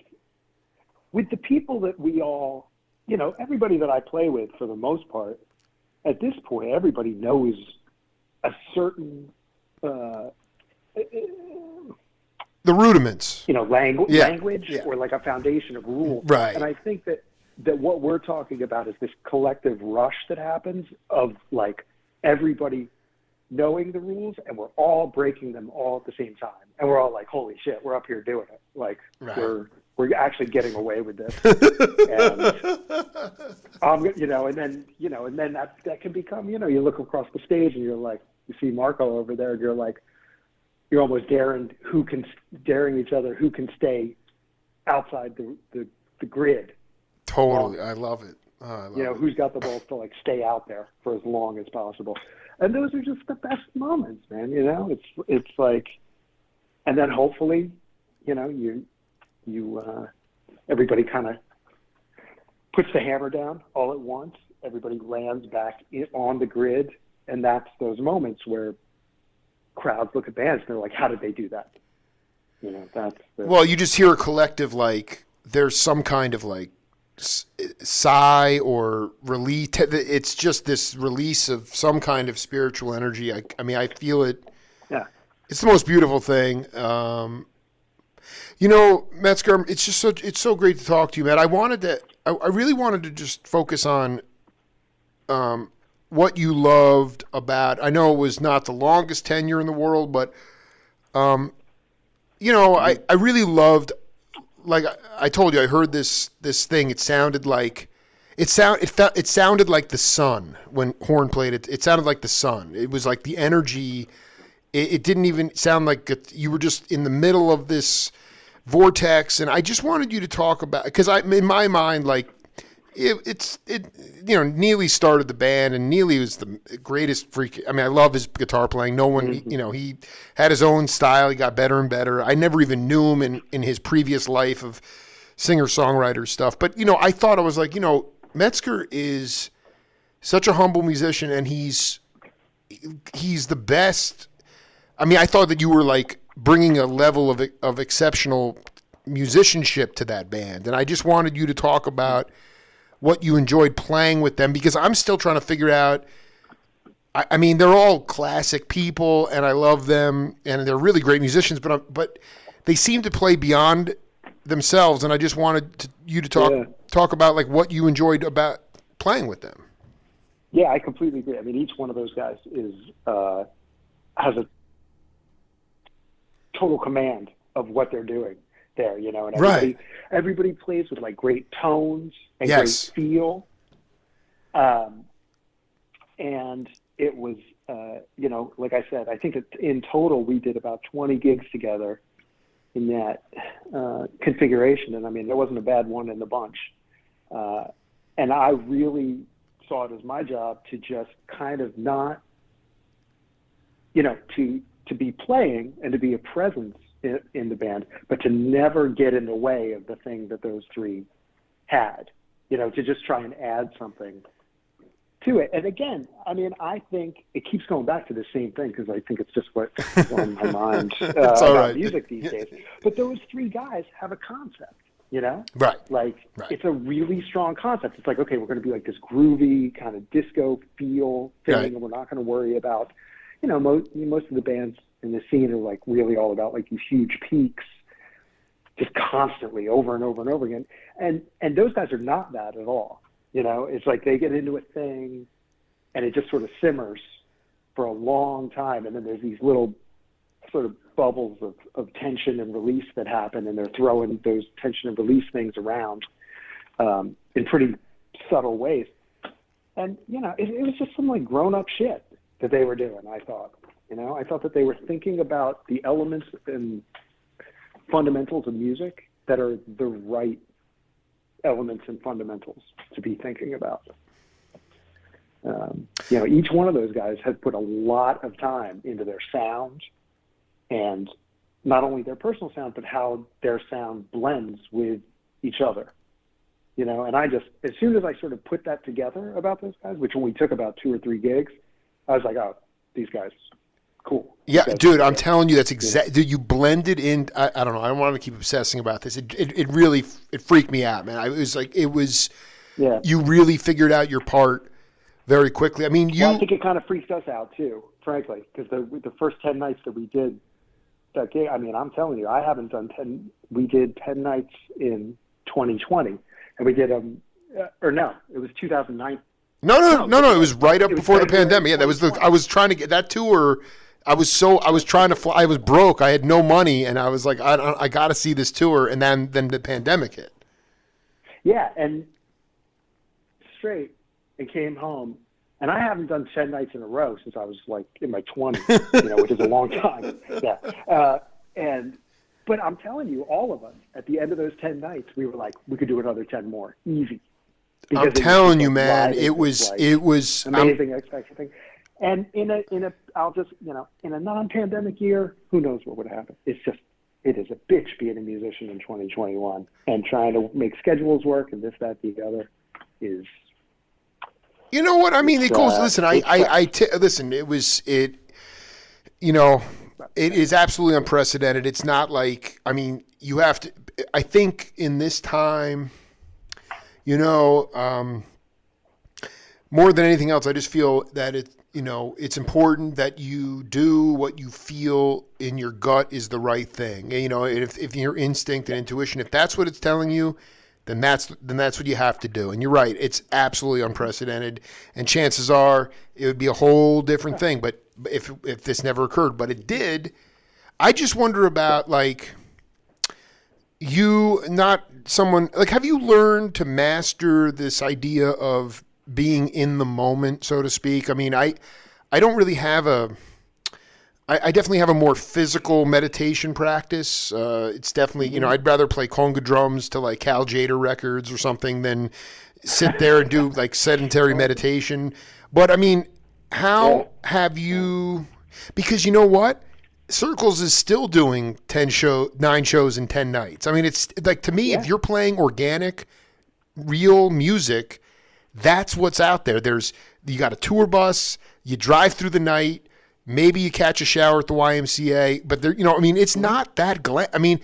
with the people that we all, you know, everybody that I play with for the most part. At this point, everybody knows a certain, the rudiments, you know, language, yeah. or like a foundation of rules. Right. And I think that what we're talking about is this collective rush that happens of like everybody knowing the rules, and we're all breaking them all at the same time. And we're all like, holy shit, we're up here doing it. Like, right. we're actually getting away with this. And, and then that can become, you look across the stage and you're like, you see Marco over there and you're like, you're almost daring each other who can stay outside the grid. Totally. I love it. Oh, who's got the balls to like stay out there for as long as possible. And those are just the best moments, man. It's like, and then hopefully, everybody kind of puts the hammer down all at once. Everybody lands back on the grid. And that's those moments where crowds look at bands and they're like, how did they do that? Well, you just hear a collective, like, there's some kind of like sigh or release. It's just this release of some kind of spiritual energy. I mean, I feel it. Yeah. It's the most beautiful thing. Metzger, it's so great to talk to you, man. I really wanted to just focus on what you loved about. I know it was not the longest tenure in the world, but I really loved. Like I told you, I heard this thing. It sounded like it sounded like the sun when Horn played it. It sounded like the sun. It was like the energy. It didn't even sound like you were just in the middle of this vortex. And I just wanted you to talk about, because in my mind, like Neely started the band, and Neely was the greatest freak. I mean, I love his guitar playing. No one, he had his own style. He got better and better. I never even knew him in his previous life of singer-songwriter stuff. But, I thought, I was like, Metzger is such a humble musician, and he's the best. I mean, I thought that you were like bringing a level of exceptional musicianship to that band. And I just wanted you to talk about what you enjoyed playing with them, because I'm still trying to figure out. I mean, they're all classic people, and I love them, and they're really great musicians. But they seem to play beyond themselves, and I just wanted you to talk about like what you enjoyed about playing with them. Yeah, I completely agree. I mean, each one of those guys has a total command of what they're doing there, and everybody plays with like great tones and great feel. And it was, like I said, I think in total we did about 20 gigs together in that configuration. And I mean, there wasn't a bad one in the bunch. And I really saw it as my job to just kind of not, to be playing and to be a presence in the band, but to never get in the way of the thing that those three had, to just try and add something to it. And again, I mean, I think it keeps going back to the same thing, because I think it's just what's on my mind about music these days. But those three guys have a concept, Right. Like, it's a really strong concept. It's like, okay, we're going to be like this groovy kind of disco feel thing, and we're not going to worry about, most of the bands in the scene are like really all about like these huge peaks, just constantly over and over and over again. And those guys are not that at all. It's like they get into a thing and it just sort of simmers for a long time. And then there's these little sort of bubbles of tension and release that happen. And they're throwing those tension and release things around in pretty subtle ways. And, it was just some like grown up shit that they were doing, I thought. I thought that they were thinking about the elements and fundamentals of music that are the right elements and fundamentals to be thinking about. Each one of those guys has put a lot of time into their sound, and not only their personal sound, but how their sound blends with each other. And I just, as soon as I sort of put that together about those guys, which when we took about 2 or 3 gigs, I was like, oh, these guys, cool. Yeah, dude, I'm telling you, that's exactly. Dude, you blended in. I don't know. I don't want to keep obsessing about this. It really freaked me out, man. Yeah. You really figured out your part very quickly. I mean, I think it kind of freaked us out too, frankly, because the first 10 nights that we did that gig. I mean, I'm telling you, I haven't done 10. We did 10 nights in 2020, and we did it was 2019 No. It was right up It was before the February pandemic. Yeah, that was the. 2020. I was trying to get that tour. I was trying to fly. I was broke. I had no money, and I was like, I got to see this tour. And then the pandemic hit. Yeah, and straight and came home, and I haven't done 10 nights in a row since I was like in my 20s, which is a long time. Yeah, but I'm telling you, all of us at the end of those 10 nights, we were like, we could do another 10 more, easy. I'm Because it was telling just you, like man, riding it this, was amazing expectation thing. And in a I'll just in a non-pandemic year, who knows what would happen? It is a bitch being a musician in 2021 and trying to make schedules work and this, that, the other is. You know what I mean? It goes. Listen, listen. It is absolutely unprecedented. It's not like, I mean, you have to. I think in this time, more than anything else, I just feel that it's important that you do what you feel in your gut is the right thing. If your instinct and intuition, if that's what it's telling you, then that's what you have to do. And you're right, it's absolutely unprecedented. And chances are it would be a whole different thing. But if this never occurred, but it did, I just wonder about like you, not someone like, have you learned to master this idea of being in the moment, so to speak? I mean, I don't really have I definitely have a more physical meditation practice. It's definitely, I'd rather play conga drums to like Cal Jader records or something than sit there and do like sedentary meditation. But I mean, how have you, because you know what? Circles is still doing 9 shows in 10 nights. I mean, it's like, to me, if you're playing organic, real music, that's what's out there. You got a tour bus, you drive through the night, maybe you catch a shower at the YMCA, but it's not that I mean,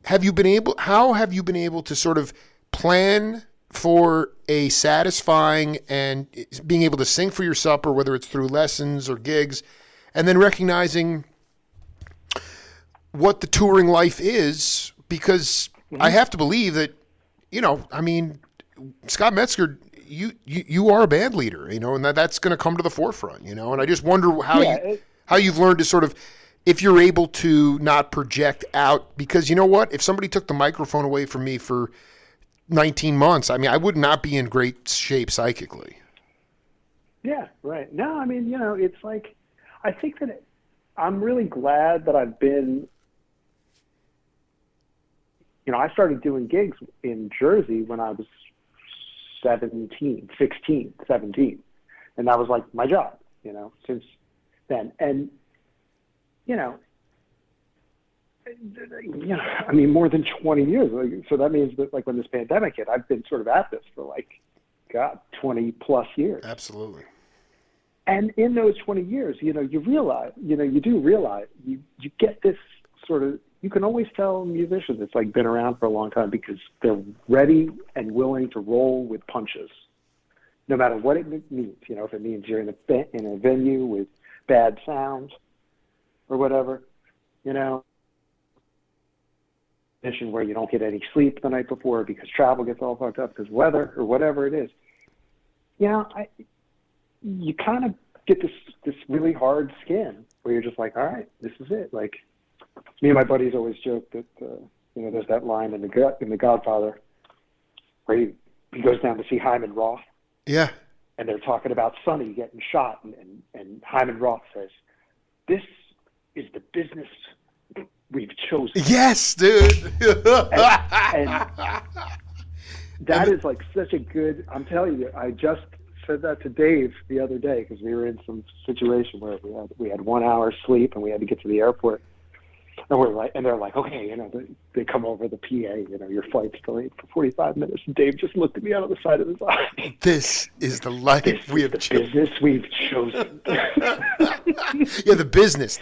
how have you been able to sort of plan for a satisfying and being able to sing for your supper, whether it's through lessons or gigs, and then recognizing what the touring life is? Because I have to believe that, Scott Metzger, you are a band leader, and that's going to come to the forefront, and I just wonder how you've learned to sort of, if you're able to not project out, because you know what, if somebody took the microphone away from me for 19 months, I mean, I would not be in great shape psychically. Yeah, right. No, I mean, it's like, I think that I'm really glad that I've been, I started doing gigs in Jersey when I was 16, 17. And that was like my job, since then. And, I mean, more than 20 years. So that means that like when this pandemic hit, I've been sort of at this for 20 plus years. Absolutely. And in those 20 years, you realize, you do realize you get this sort of, you can always tell musicians that's like been around for a long time because they're ready and willing to roll with punches, no matter what it means. If it means you're in a venue with bad sound or whatever, where you don't get any sleep the night before because travel gets all fucked up because weather or whatever it is. You kind of get this really hard skin where you're just like, all right, this is it. Like, me and my buddies always joke that there's that line in the Godfather where he goes down to see Hyman Roth. Yeah. And they're talking about Sonny getting shot, and Hyman Roth says, "This is the business we've chosen." Yes, dude. and that is like such a good. I'm telling you, I just said that to Dave the other day because we were in some situation where we had 1 hour sleep and we had to get to the airport. And they're like, okay, they come over the PA, your flight's delayed for 45 minutes. And Dave just looked at me out of the side of his eye. This is the life we have chosen. Business we've chosen. Yeah, the business.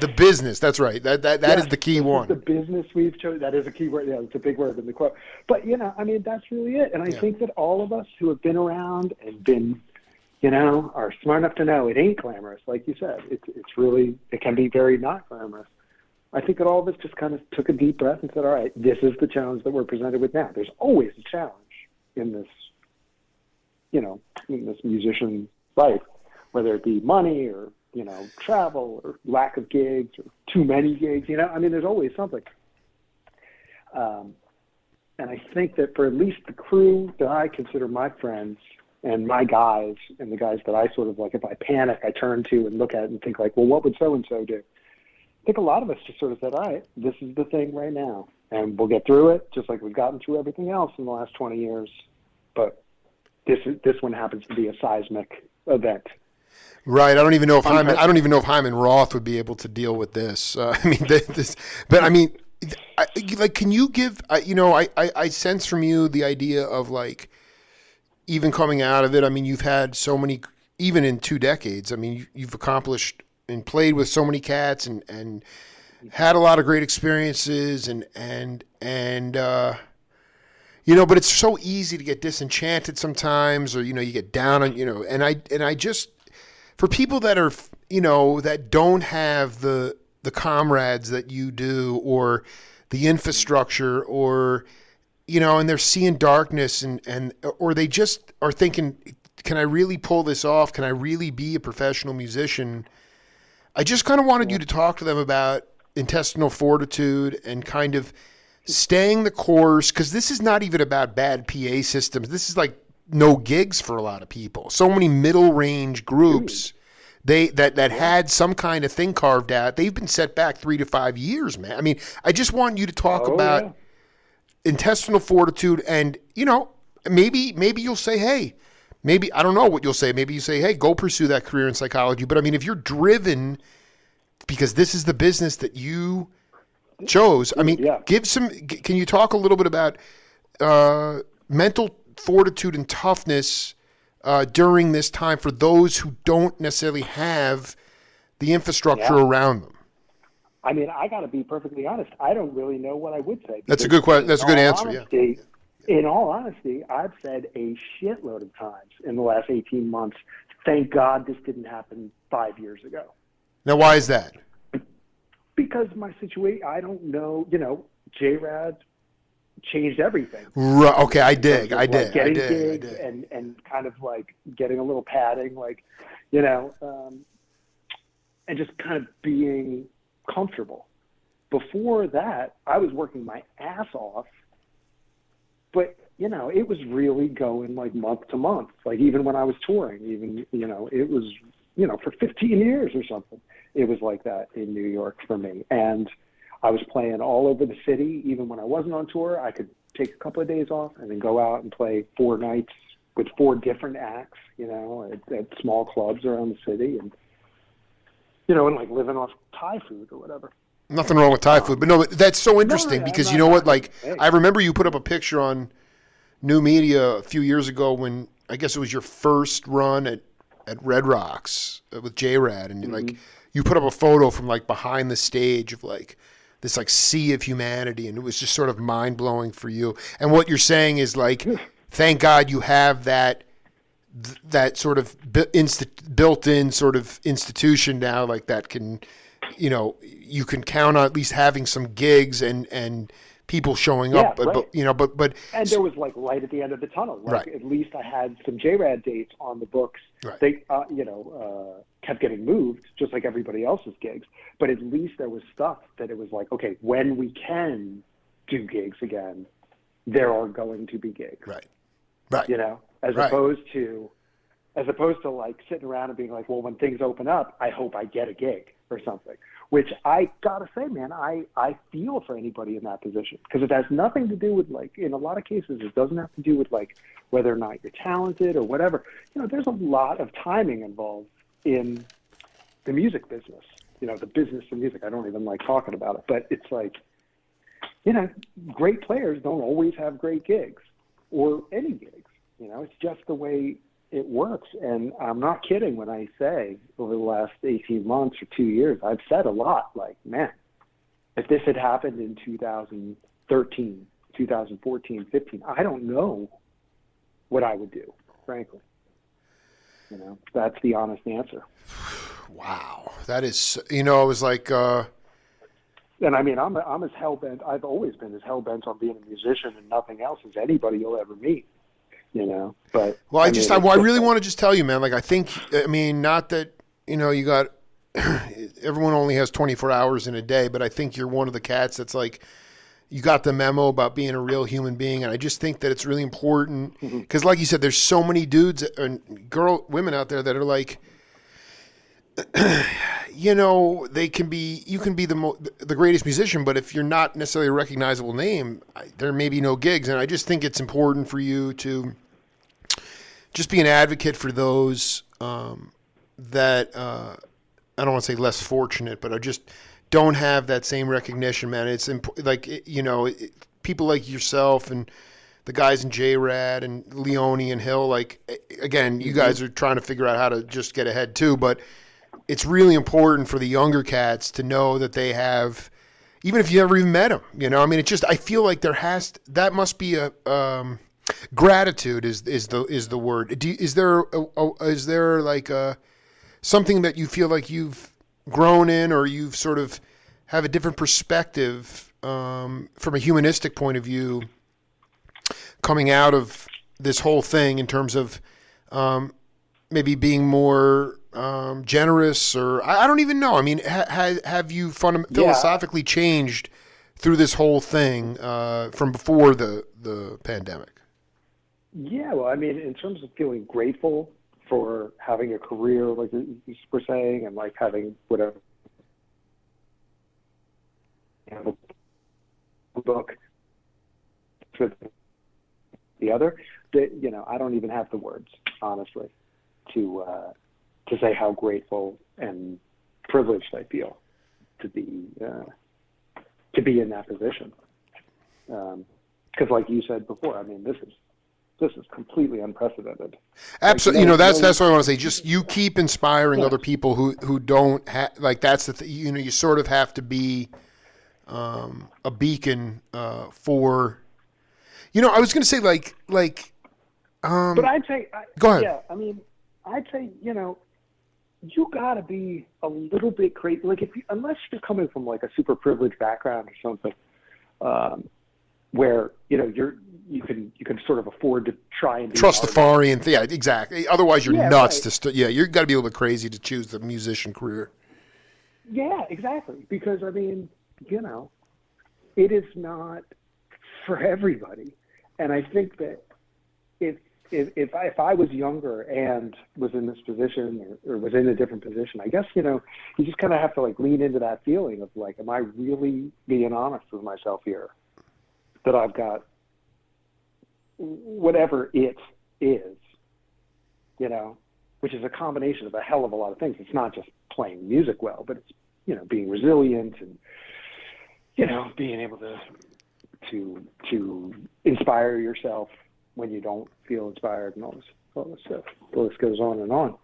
That's right. That is the key one. The business we've chosen. That is a key word. Yeah, it's a big word in the quote. But, that's really it. And I think that all of us who have been around and been, are smart enough to know it ain't glamorous. Like you said, it's really, it can be very not glamorous. I think that all of us just kind of took a deep breath and said, all right, this is the challenge that we're presented with now. There's always a challenge in this in this musician life, whether it be money or, travel or lack of gigs or too many gigs, there's always something. And I think that for at least the crew that I consider my friends and my guys and the guys that I sort of like, if I panic, I turn to and look at it and think like, well, what would so-and-so do? I think a lot of us just sort of said, all right, this is the thing right now. And we'll get through it just like we've gotten through everything else in the last 20 years. But this one happens to be a seismic event. Right. I don't even know if Hyman Roth would be able to deal with this. Can you give, I sense from you the idea of like, even coming out of it, you've had so many, even in 2 decades, you've accomplished and played with so many cats and had a lot of great experiences but it's so easy to get disenchanted sometimes, or, you get down on, and I just, for people that are, that don't have the comrades that you do, or the infrastructure, or, and they're seeing darkness or they just are thinking, can I really pull this off? Can I really be a professional musician? I just kind of wanted you to talk to them about intestinal fortitude and kind of staying the course, because this is not even about bad PA systems. This is like no gigs for a lot of people. So many middle range groups that had some kind of thing carved out, they've been set back 3 to 5 years, man. I just want you to talk about intestinal fortitude, and maybe you'll say, hey, maybe, I don't know what you'll say. Maybe you say, hey, go pursue that career in psychology. But if you're driven because this is the business that you chose, can you talk a little bit about mental fortitude and toughness during this time for those who don't necessarily have the infrastructure around them? I got to be perfectly honest. I don't really know what I would say. That's a good question. That's a good answer. Honesty, in all honesty, I've said a shitload of times in the last 18 months, thank God this didn't happen 5 years ago. Now, why is that? Because my situation, I don't know, J-Rad changed everything. Right. Okay, I dig. Getting gigs and kind of like getting a little padding, like, and just kind of being comfortable. Before that, I was working my ass off, but, it was really going like month to month. Like even when I was touring, it was, for 15 years or something. It was like that in New York for me. And I was playing all over the city. Even when I wasn't on tour, I could take a couple of days off and then go out and play 4 nights with 4 different acts, at small clubs around the city, and, and like living off Thai food or whatever. Nothing wrong with Thai food, but no, that's so interesting because you know what? Like, I remember you put up a picture on New Media a few years ago when I guess it was your first run at Red Rocks with J-Rad, and like you put up a photo from like behind the stage of like this like sea of humanity, and it was just sort of mind blowing for you. And what you're saying is like, thank God you have that sort of built-in sort of institution now, like that can, you can count on at least having some gigs and people showing up, right. but and there was like light at the end of the tunnel. Like right. At least I had some J-Rad dates on the books. Right. They, kept getting moved just like everybody else's gigs, but at least there was stuff that it was like, okay, when we can do gigs again, there are going to be gigs. Right. Right. As opposed to like sitting around and being like, well, when things open up, I hope I get a gig or something. Which I gotta say, man, I feel for anybody in that position, because it has nothing to do with, like, in a lot of cases, it doesn't have to do with like whether or not you're talented or whatever. There's a lot of timing involved in the music business. The business of music. I don't even like talking about it, but it's like, great players don't always have great gigs or any gigs. It's just the way it works. And I'm not kidding when I say over the last 18 months or 2 years, I've said a lot like, man, if this had happened in 2013, 2014, 15, I don't know what I would do, frankly. That's the honest answer. Wow. That is, it was like, and I'm as hell-bent, I've always been as hell-bent on being a musician and nothing else as anybody you'll ever meet. But Well, I mean, I really want to just tell you, man, like, I mean, not that, you got, everyone only has 24 hours in a day, but I think you're one of the cats that's like, you got the memo about being a real human being. And I just think that it's really important because, like you said, there's so many dudes and women out there that are like, they can be, you can be the greatest musician, but if you're not necessarily a recognizable name, there may be no gigs. And I just think it's important for you to just be an advocate for those that I don't want to say less fortunate, but are just don't have that same recognition, man. It's people like yourself and the guys in J-Rad and Leone and Hill. Like, again, you guys are trying to figure out how to just get ahead too, but it's really important for the younger cats to know that they have, even if you never even met them. I mean, I feel like that must be a gratitude is the word. Is there like something that you feel like you've grown in, or you've sort of have a different perspective from a humanistic point of view coming out of this whole thing in terms of maybe being more generous, or I don't even know. I mean, have you philosophically changed through this whole thing from before the pandemic? Yeah, well, I mean, in terms of feeling grateful for having a career, like you were saying, and like having whatever book for the other, that I don't even have the words, honestly, to say how grateful and privileged I feel to be in that position. Because, like you said before, I mean, this is completely unprecedented. Absolutely, that's what I want to say. Just you keep inspiring other people who don't have, like, that's the you sort of have to be a beacon for. I was going to say like. But I'd say, go ahead. Yeah, I mean, I'd say you got to be a little bit crazy. Like, unless you're coming from like a super privileged background or something, where you can sort of afford to try and be Trustafari and yeah, exactly. Otherwise, you're nuts right. to you've got to be a little bit crazy to choose the musician career. Yeah, exactly. Because I mean, it is not for everybody, and I think that if I was younger and was in this position or was in a different position, I guess you just kind of have to like lean into that feeling of like, am I really being honest with myself here? That I've got whatever it is, which is a combination of a hell of a lot of things. It's not just playing music well, but it's, being resilient and, being able to inspire yourself when you don't feel inspired and all this stuff. The list goes on and on.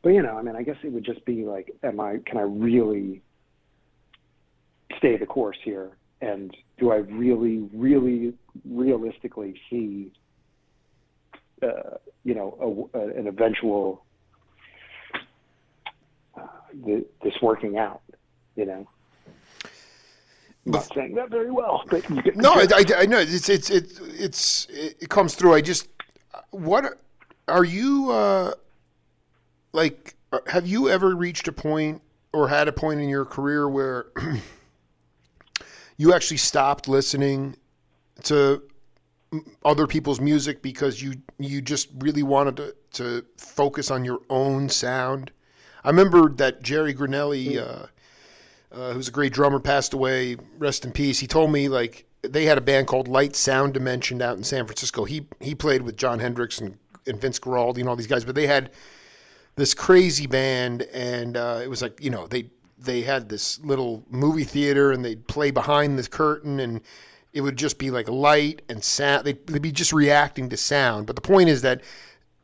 But, I mean, I guess it would just be like, can I really stay the course here? And do I really, really realistically see, an eventual this working out? I'm not saying that very well, but no, I know it comes through. What are you like? Have you ever reached a point or had a point in your career where you actually stopped listening to other people's music because you just really wanted to focus on your own sound? I remember that Jerry Granelli, who's a great drummer, passed away, rest in peace. He told me, like, they had a band called Light Sound Dimension out in San Francisco. He played with John Hendricks and Vince Guaraldi and all these guys, but they had this crazy band, and it was like, they had this little movie theater, and they'd play behind the curtain, and it would just be like light and sound. They'd be just reacting to sound. But the point is that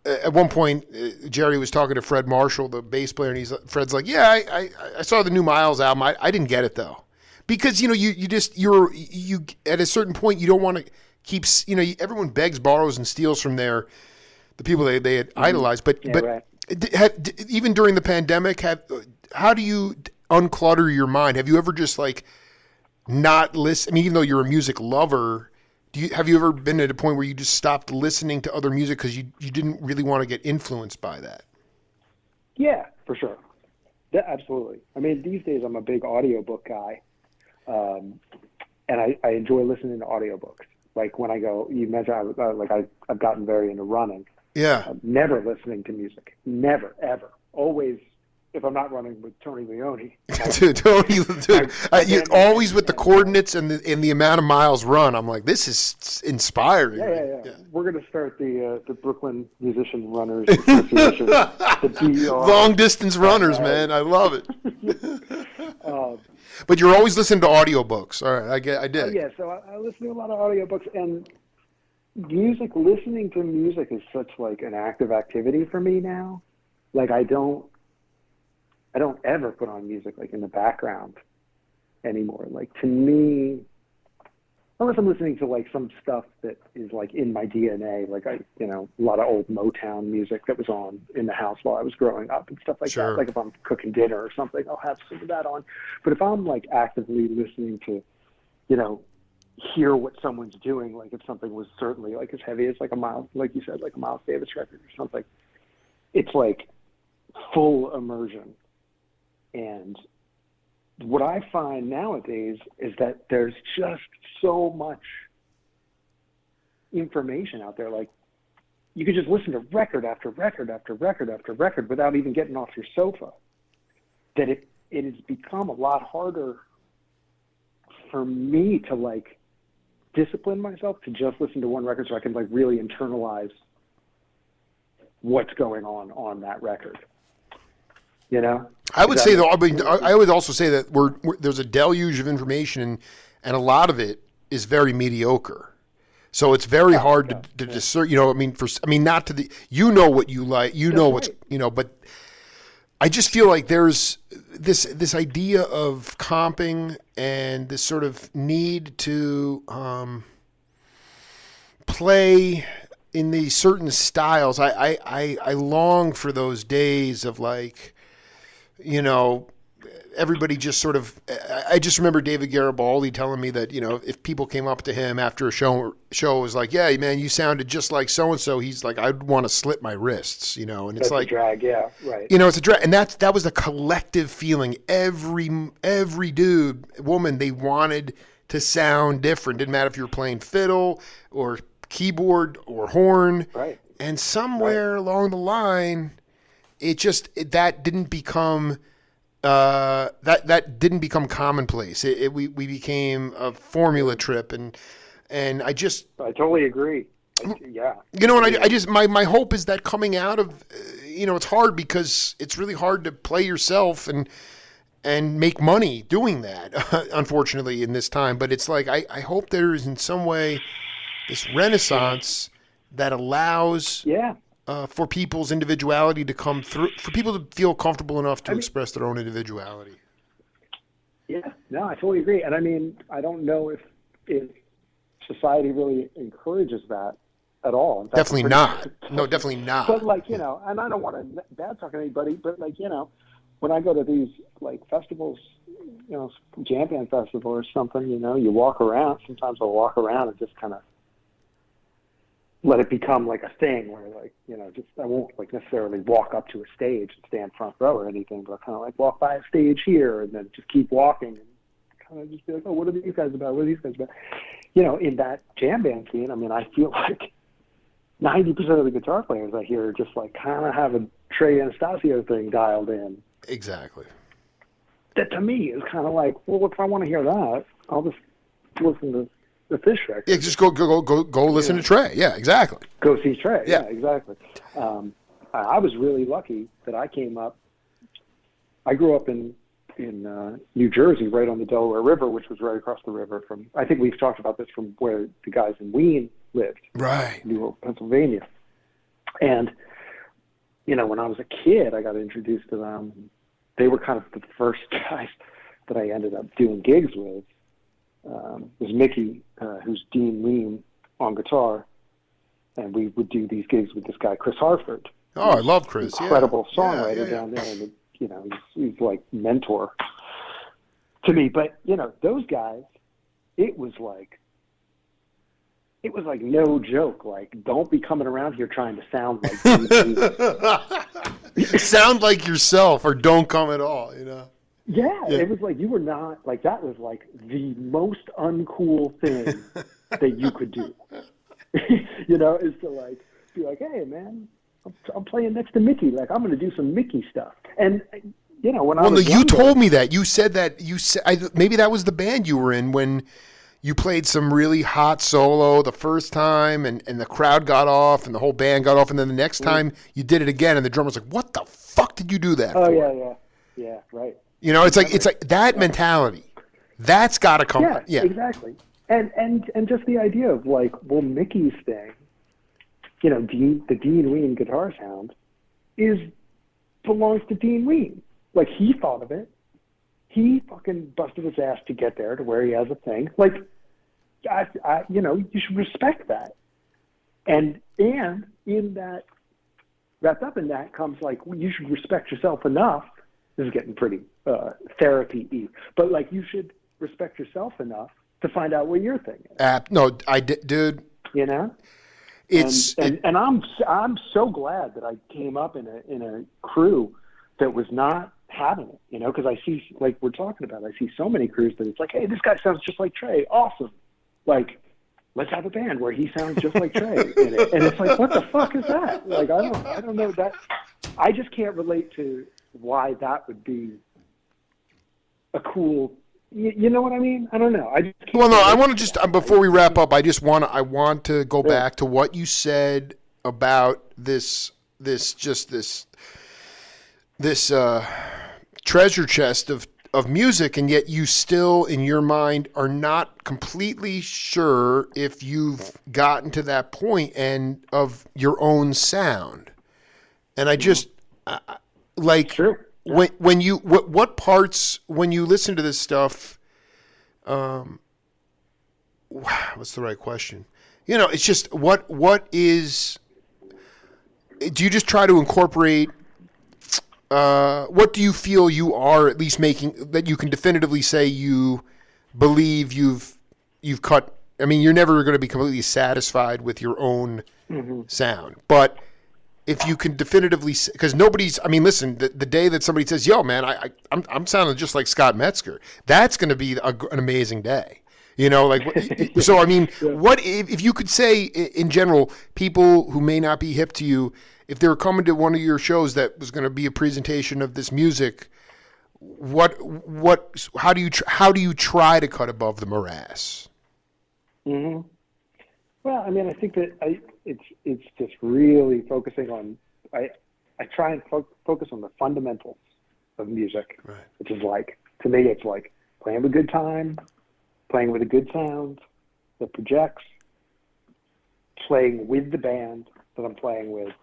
at one point, Jerry was talking to Fred Marshall, the bass player, and Fred's like, "Yeah, I saw the new Miles album. I didn't get it though, because you at a certain point you don't want to keep everyone begs, borrows, and steals from the people they had idolized. But right. Even during the pandemic, how do you unclutter your mind? Have you ever just like not listen? I mean, even though you're a music lover, have you ever been at a point where you just stopped listening to other music because you didn't really want to get influenced by that? Yeah, for sure. Yeah, absolutely. I mean, these days I'm a big audiobook guy, and I enjoy listening to audiobooks. Like when I go, you mentioned I've gotten very into running. Yeah. Never listening to music. Never, ever. Always, if I'm not running with Tony Leone. Dude, you always with the coordinates and the amount of miles run. I'm like, this is inspiring. Yeah. We're going to start the Brooklyn Musician Runners Association. The BR. Long distance runners, man. I love it. But you're always listening to audiobooks. All right, I did. Yeah, so I listen to a lot of audiobooks, and listening to music is such like an active activity for me now. Like I don't ever put on music like in the background anymore. Like to me, unless I'm listening to like some stuff that is like in my DNA, like a lot of old Motown music that was on in the house while I was growing up and stuff like that. Like if I'm cooking dinner or something, I'll have some of that on. But if I'm like actively listening to, hear what someone's doing, like if something was certainly like as heavy as like a Miles, like you said, like a Miles Davis record or something, it's like full immersion. And what I find nowadays is that there's just so much information out there. Like you could just listen to record after record after record after record without even getting off your sofa. That it has become a lot harder for me to like discipline myself to just listen to one record so I can like really internalize what's going on that record. I would say though, I would also say that there's a deluge of information and a lot of it is very mediocre. So it's very hard to discern, not to the, what you like, what's, but I just feel like there's this idea of comping and this sort of need to play in these certain styles. I long for those days of like, everybody just sort of. I just remember David Garibaldi telling me that if people came up to him after a show was like, "Yeah, man, you sounded just like so and so," he's like, "I'd want to slit my wrists," and it's that's like a drag, yeah, right. It's a drag, and that was a collective feeling. Every dude, woman, they wanted to sound different. Didn't matter if you were playing fiddle or keyboard or horn, right? And somewhere along the line, that didn't become. That didn't become commonplace. We became a formula trip, and I totally agree. Yeah. My hope is that coming out of, it's hard because it's really hard to play yourself and make money doing that, unfortunately, in this time. But it's like I hope there is in some way this renaissance that allows. Yeah. For people's individuality to come through, for people to feel comfortable enough to express their own individuality. Yeah, no, I totally agree. And I mean, I don't know if society really encourages that at all. In fact, definitely not. No, definitely not. But like, and I don't want to bad talk anybody, but like, when I go to these like festivals, jam band festival or something, you walk around. Sometimes I'll walk around and just kind of let it become like a thing where like, I won't like necessarily walk up to a stage and stand front row or anything, but I'll kind of like walk by a stage here and then just keep walking and kind of just be like, oh, what are these guys about? What are these guys about? In that jam band scene, I mean, I feel like 90% of the guitar players I hear just like kind of have a Trey Anastasio thing dialed in. Exactly. That to me is kind of like, well, if I want to hear that, I'll just listen to the Fish record. Yeah, just go listen to Trey. Yeah, exactly. Go see Trey. Yeah, exactly. I was really lucky that I came up. I grew up in New Jersey, right on the Delaware River, which was right across the river from. I think we've talked about this from where the guys in Wien lived. Right. New York, Pennsylvania. And when I was a kid, I got introduced to them. They were kind of the first guys that I ended up doing gigs with. Was Mickey, who's Dean Lean on guitar, and we would do these gigs with this guy Chris Harford. Oh, I love Chris. Incredible songwriter down there, and he's like mentor to me. But those guys, it was like it was like no joke. Like, don't be coming around here trying to sound like Dean Ween. Sound like yourself or don't come at all, Yeah, it was like you were not like that was like the most uncool thing that you could do. Is to like be like, hey man, I'm playing next to Mickey. Like I'm going to do some Mickey stuff. And when I was you younger, told me that. You said that maybe that was the band you were in when you played some really hot solo the first time and the crowd got off and the whole band got off, and then the next time you did it again and the drummer's like, what the fuck did you do that for? Yeah, right. It's like that mentality. That's got to come. Yeah, exactly. And just the idea of like, well, Mickey's thing, the Dean Ween guitar sound belongs to Dean Ween. Like he thought of it. He fucking busted his ass to get there to where he has a thing. Like, you should respect that. And in that, wrapped up in that comes like, you should respect yourself enough. This is getting pretty therapy-y. But like, you should respect yourself enough to find out what your thing is. No, dude. It's and I'm so glad that I came up in a crew that was not having it, because I see, like we're talking about, I see so many crews that it's like, hey, this guy sounds just like Trey. Awesome. Like, let's have a band where he sounds just like Trey in it. And it's like, what the fuck is that? Like, I don't know that. I just can't relate to why that would be a cool, you know what I mean? I don't know. I want to just, before we wrap up, I want to go back to what you said about this treasure chest of music, and yet you still, in your mind, are not completely sure if you've gotten to that point and of your own sound. And I just like True. when you what parts when you listen to this stuff. What's the right question? It's just what is. Do you just try to incorporate? What do you feel you are at least making that you can definitively say you believe you've cut? I mean, you're never going to be completely satisfied with your own sound, but if you can definitively, because nobody's. I mean, listen, the day that somebody says, "Yo, man, I'm sounding just like Scott Metzger," that's going to be an amazing day. So I mean, what if you could say in general, people who may not be hip to you, if they were coming to one of your shows that was going to be a presentation of this music, how do you try to cut above the morass? Mm-hmm. Well, I mean, I think that it's just really focusing on. I try and focus on the fundamentals of music, right. Which is like, to me, it's like playing with a good time, playing with a good sound that projects, playing with the band that I'm playing with,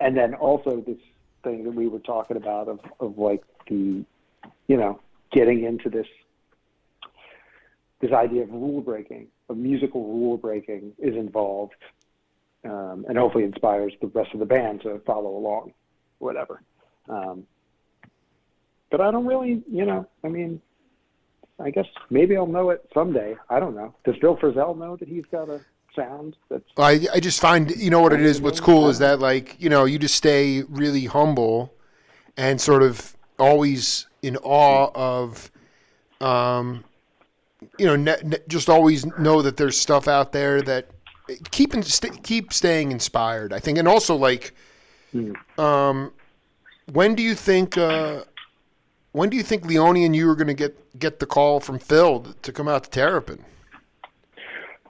and then also this thing that we were talking about of like the, getting into this idea of rule breaking, of musical rule breaking is involved, and hopefully inspires the rest of the band to follow along, whatever. But I don't really, I mean, I guess maybe I'll know it someday. I don't know. Does Bill Frisell know that he's got a sound that's... I just find, what it is, what's cool is that, like, you just stay really humble and sort of always in awe of, just always know that there's stuff out there that keep staying inspired, I think. And also, like, when do you think Leone and you are going to get the call from Phil to come out to Terrapin?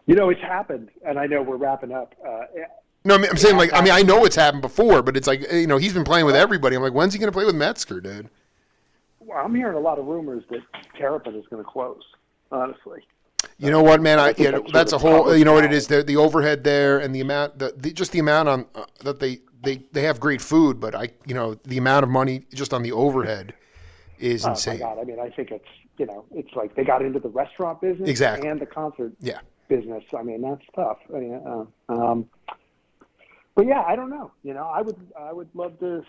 It's happened, and I know we're wrapping up. No, I'm saying, like, I know it's happened before, but it's like, he's been playing with everybody. I'm like, when's he going to play with Metzger, dude? Well, I'm hearing a lot of rumors that Terrapin is going to close, honestly. You know what, man? That's a whole. You know what it is? The overhead there and the amount, just the amount on that they have great food, but the amount of money just on the overhead is insane. Oh my God! I mean, I think it's it's like they got into the restaurant business and the concert business. I mean, that's tough. But yeah, I don't know. I would love to.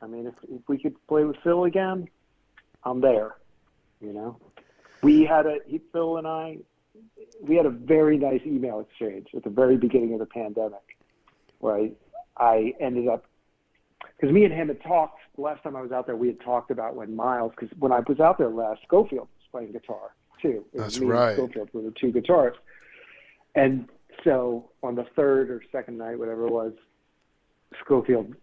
I mean, if we could play with Phil again, I'm there. Phil and I we had a very nice email exchange at the very beginning of the pandemic, where I ended up, because me and him had talked the last time I was out there. We had talked about when Miles, because when I was out there last, Schofield was playing guitar too. It was That's me right. And Schofield were the two guitarists, and so on the third or second night, whatever it was, Schofield,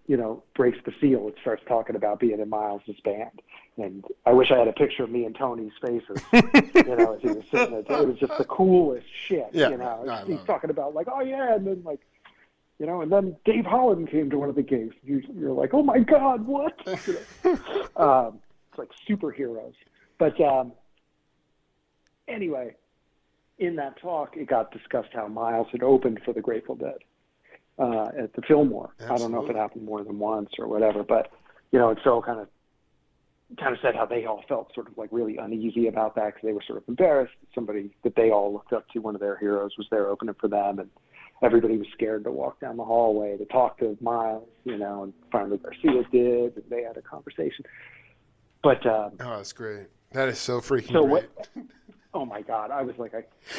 breaks the seal and starts talking about being in Miles' band. And I wish I had a picture of me and Tony's faces, as he was sitting there. It was just the coolest shit, Yeah, He's talking about like, oh yeah, and then like, and then Dave Holland came to one of the gigs. You're like, oh my God, what? It's like superheroes. But anyway, in that talk, it got discussed how Miles had opened for the Grateful Dead at the Fillmore. Absolutely. I don't know if it happened more than once or whatever, but and so kind of said how they all felt sort of like really uneasy about that because they were sort of embarrassed that somebody that they all looked up to, one of their heroes, was there opening for them, and everybody was scared to walk down the hallway to talk to Miles, and finally Garcia did, and they had a conversation. But oh, that's great. That is so freaking great. Oh my God, I was like,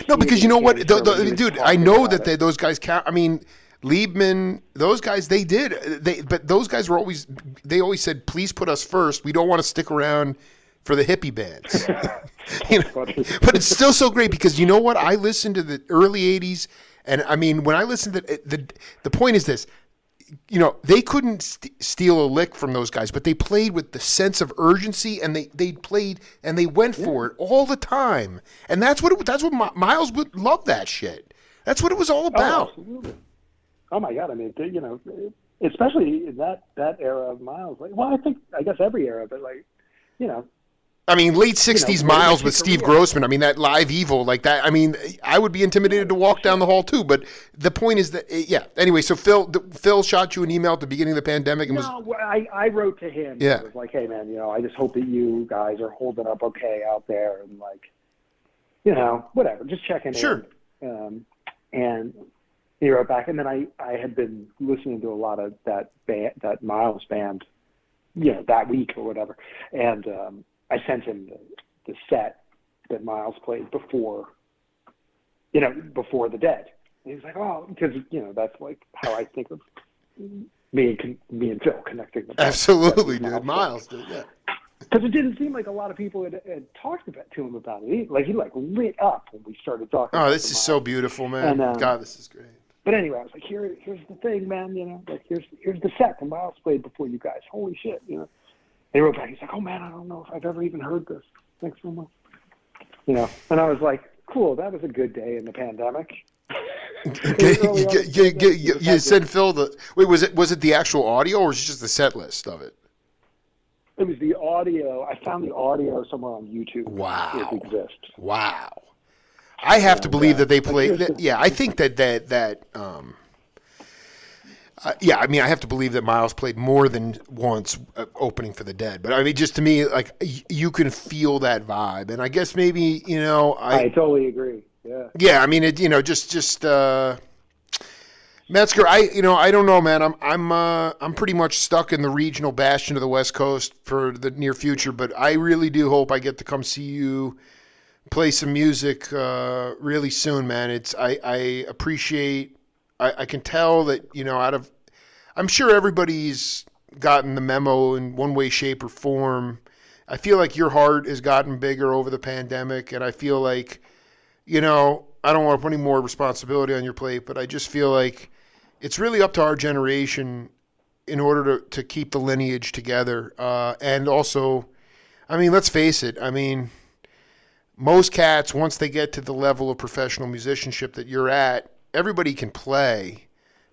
no, because you know what, dude, I know that those guys count. I mean, Liebman, those guys, but those guys they always said, please put us first. We don't want to stick around for the hippie bands. But it's still so great because you know what? I listened to the early 80s, and I mean, when I listened to the point is this, they couldn't steal a lick from those guys, but they played with the sense of urgency, and they played and they went for it all the time. And that's what Miles would love, that shit. That's what it was all about. Oh, absolutely. Oh my God! I mean, especially in that era of Miles. I guess every era, but I mean, late 60s Miles with Steve Grossman. I mean, that Live Evil, like that. I mean, I would be intimidated to walk down the hall too. But the point is that, yeah. Anyway, so Phil shot you an email at the beginning of the pandemic. And I wrote to him. Yeah. I was like, hey man, I just hope that you guys are holding up okay out there, and whatever, just checking in. And he wrote back, and then I had been listening to a lot of that Miles band, that week or whatever, and I sent him the set that Miles played before the Dead. And he's like, oh, because that's like how I think of me and Phil connecting. Absolutely, dude. Miles did, yeah. Because it didn't seem like a lot of people had talked to him about it. He lit up when we started talking. Oh, this is so beautiful, man. And, God, this is great. But anyway, I was like, here's the thing, man. Here's the set that Miles played before you guys. Holy shit, They wrote back. He's like, oh man, I don't know if I've ever even heard this. Thanks so much. And I was like, cool. That was a good day in the pandemic. You sent Phil wait, was it the actual audio or was it just the set list of it? It was the audio. I found the audio somewhere on YouTube. Wow. It exists. Wow. I have to believe that they played. Yeah, I think that. Yeah, I mean, I have to believe that Miles played more than once opening for the Dead. But I mean, just to me, like you can feel that vibe, and I guess maybe I totally agree. Yeah. Yeah, I mean, just Metzger. I don't know, man. I'm pretty much stuck in the regional bastion of the West Coast for the near future, but I really do hope I get to come see you play some music really soon, man. I appreciate. I can tell that I'm sure everybody's gotten the memo in one way, shape, or form. I feel like your heart has gotten bigger over the pandemic, and I feel like I don't want to put any more responsibility on your plate, but I just feel like it's really up to our generation in order to keep the lineage together. And also, I mean, let's face it. I mean, most cats, once they get to the level of professional musicianship that you're at, everybody can play,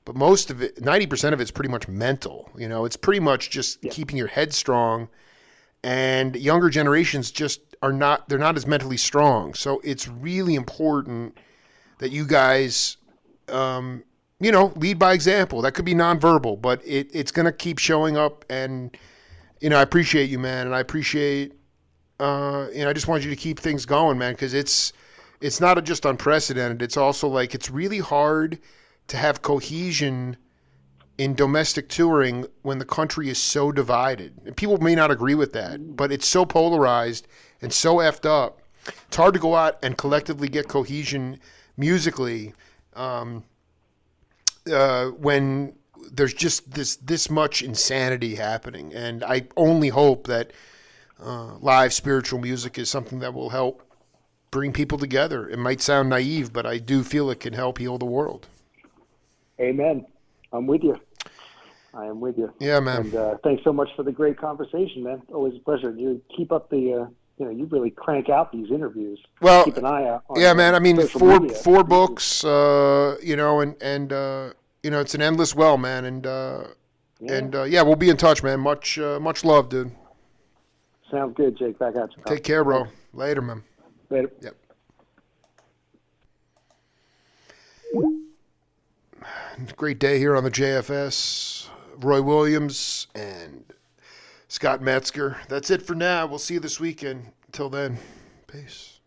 but most of it, 90% of it's pretty much mental. It's pretty much just keeping your head strong, and younger generations just they're not as mentally strong. So it's really important that you guys, lead by example. That could be nonverbal, but it's going to keep showing up. And, I appreciate you, man. And I appreciate, I just want you to keep things going, man, because it's not just unprecedented. It's also like it's really hard to have cohesion in domestic touring when the country is so divided. And people may not agree with that, but it's so polarized and so effed up it's hard to go out and collectively get cohesion musically when there's just this much insanity happening. And I only hope that live spiritual music is something that will help bring people together. It might sound naive, but I do feel it can help heal the world. Amen. I'm with you. I am with you. Yeah, man. And thanks so much for the great conversation, man. Always a pleasure. You keep up the, you really crank out these interviews. Well, keep an eye out. On yeah, man. I mean, four books, and it's an endless well, man. And we'll be in touch, man. Much love, dude. Sounds good, Jake. Back at you. Take care, bro. Later, man. Later. Yep. Great day here on the JFS. Roy Williams and Scott Metzger. That's it for now. We'll see you this weekend. Until then, peace.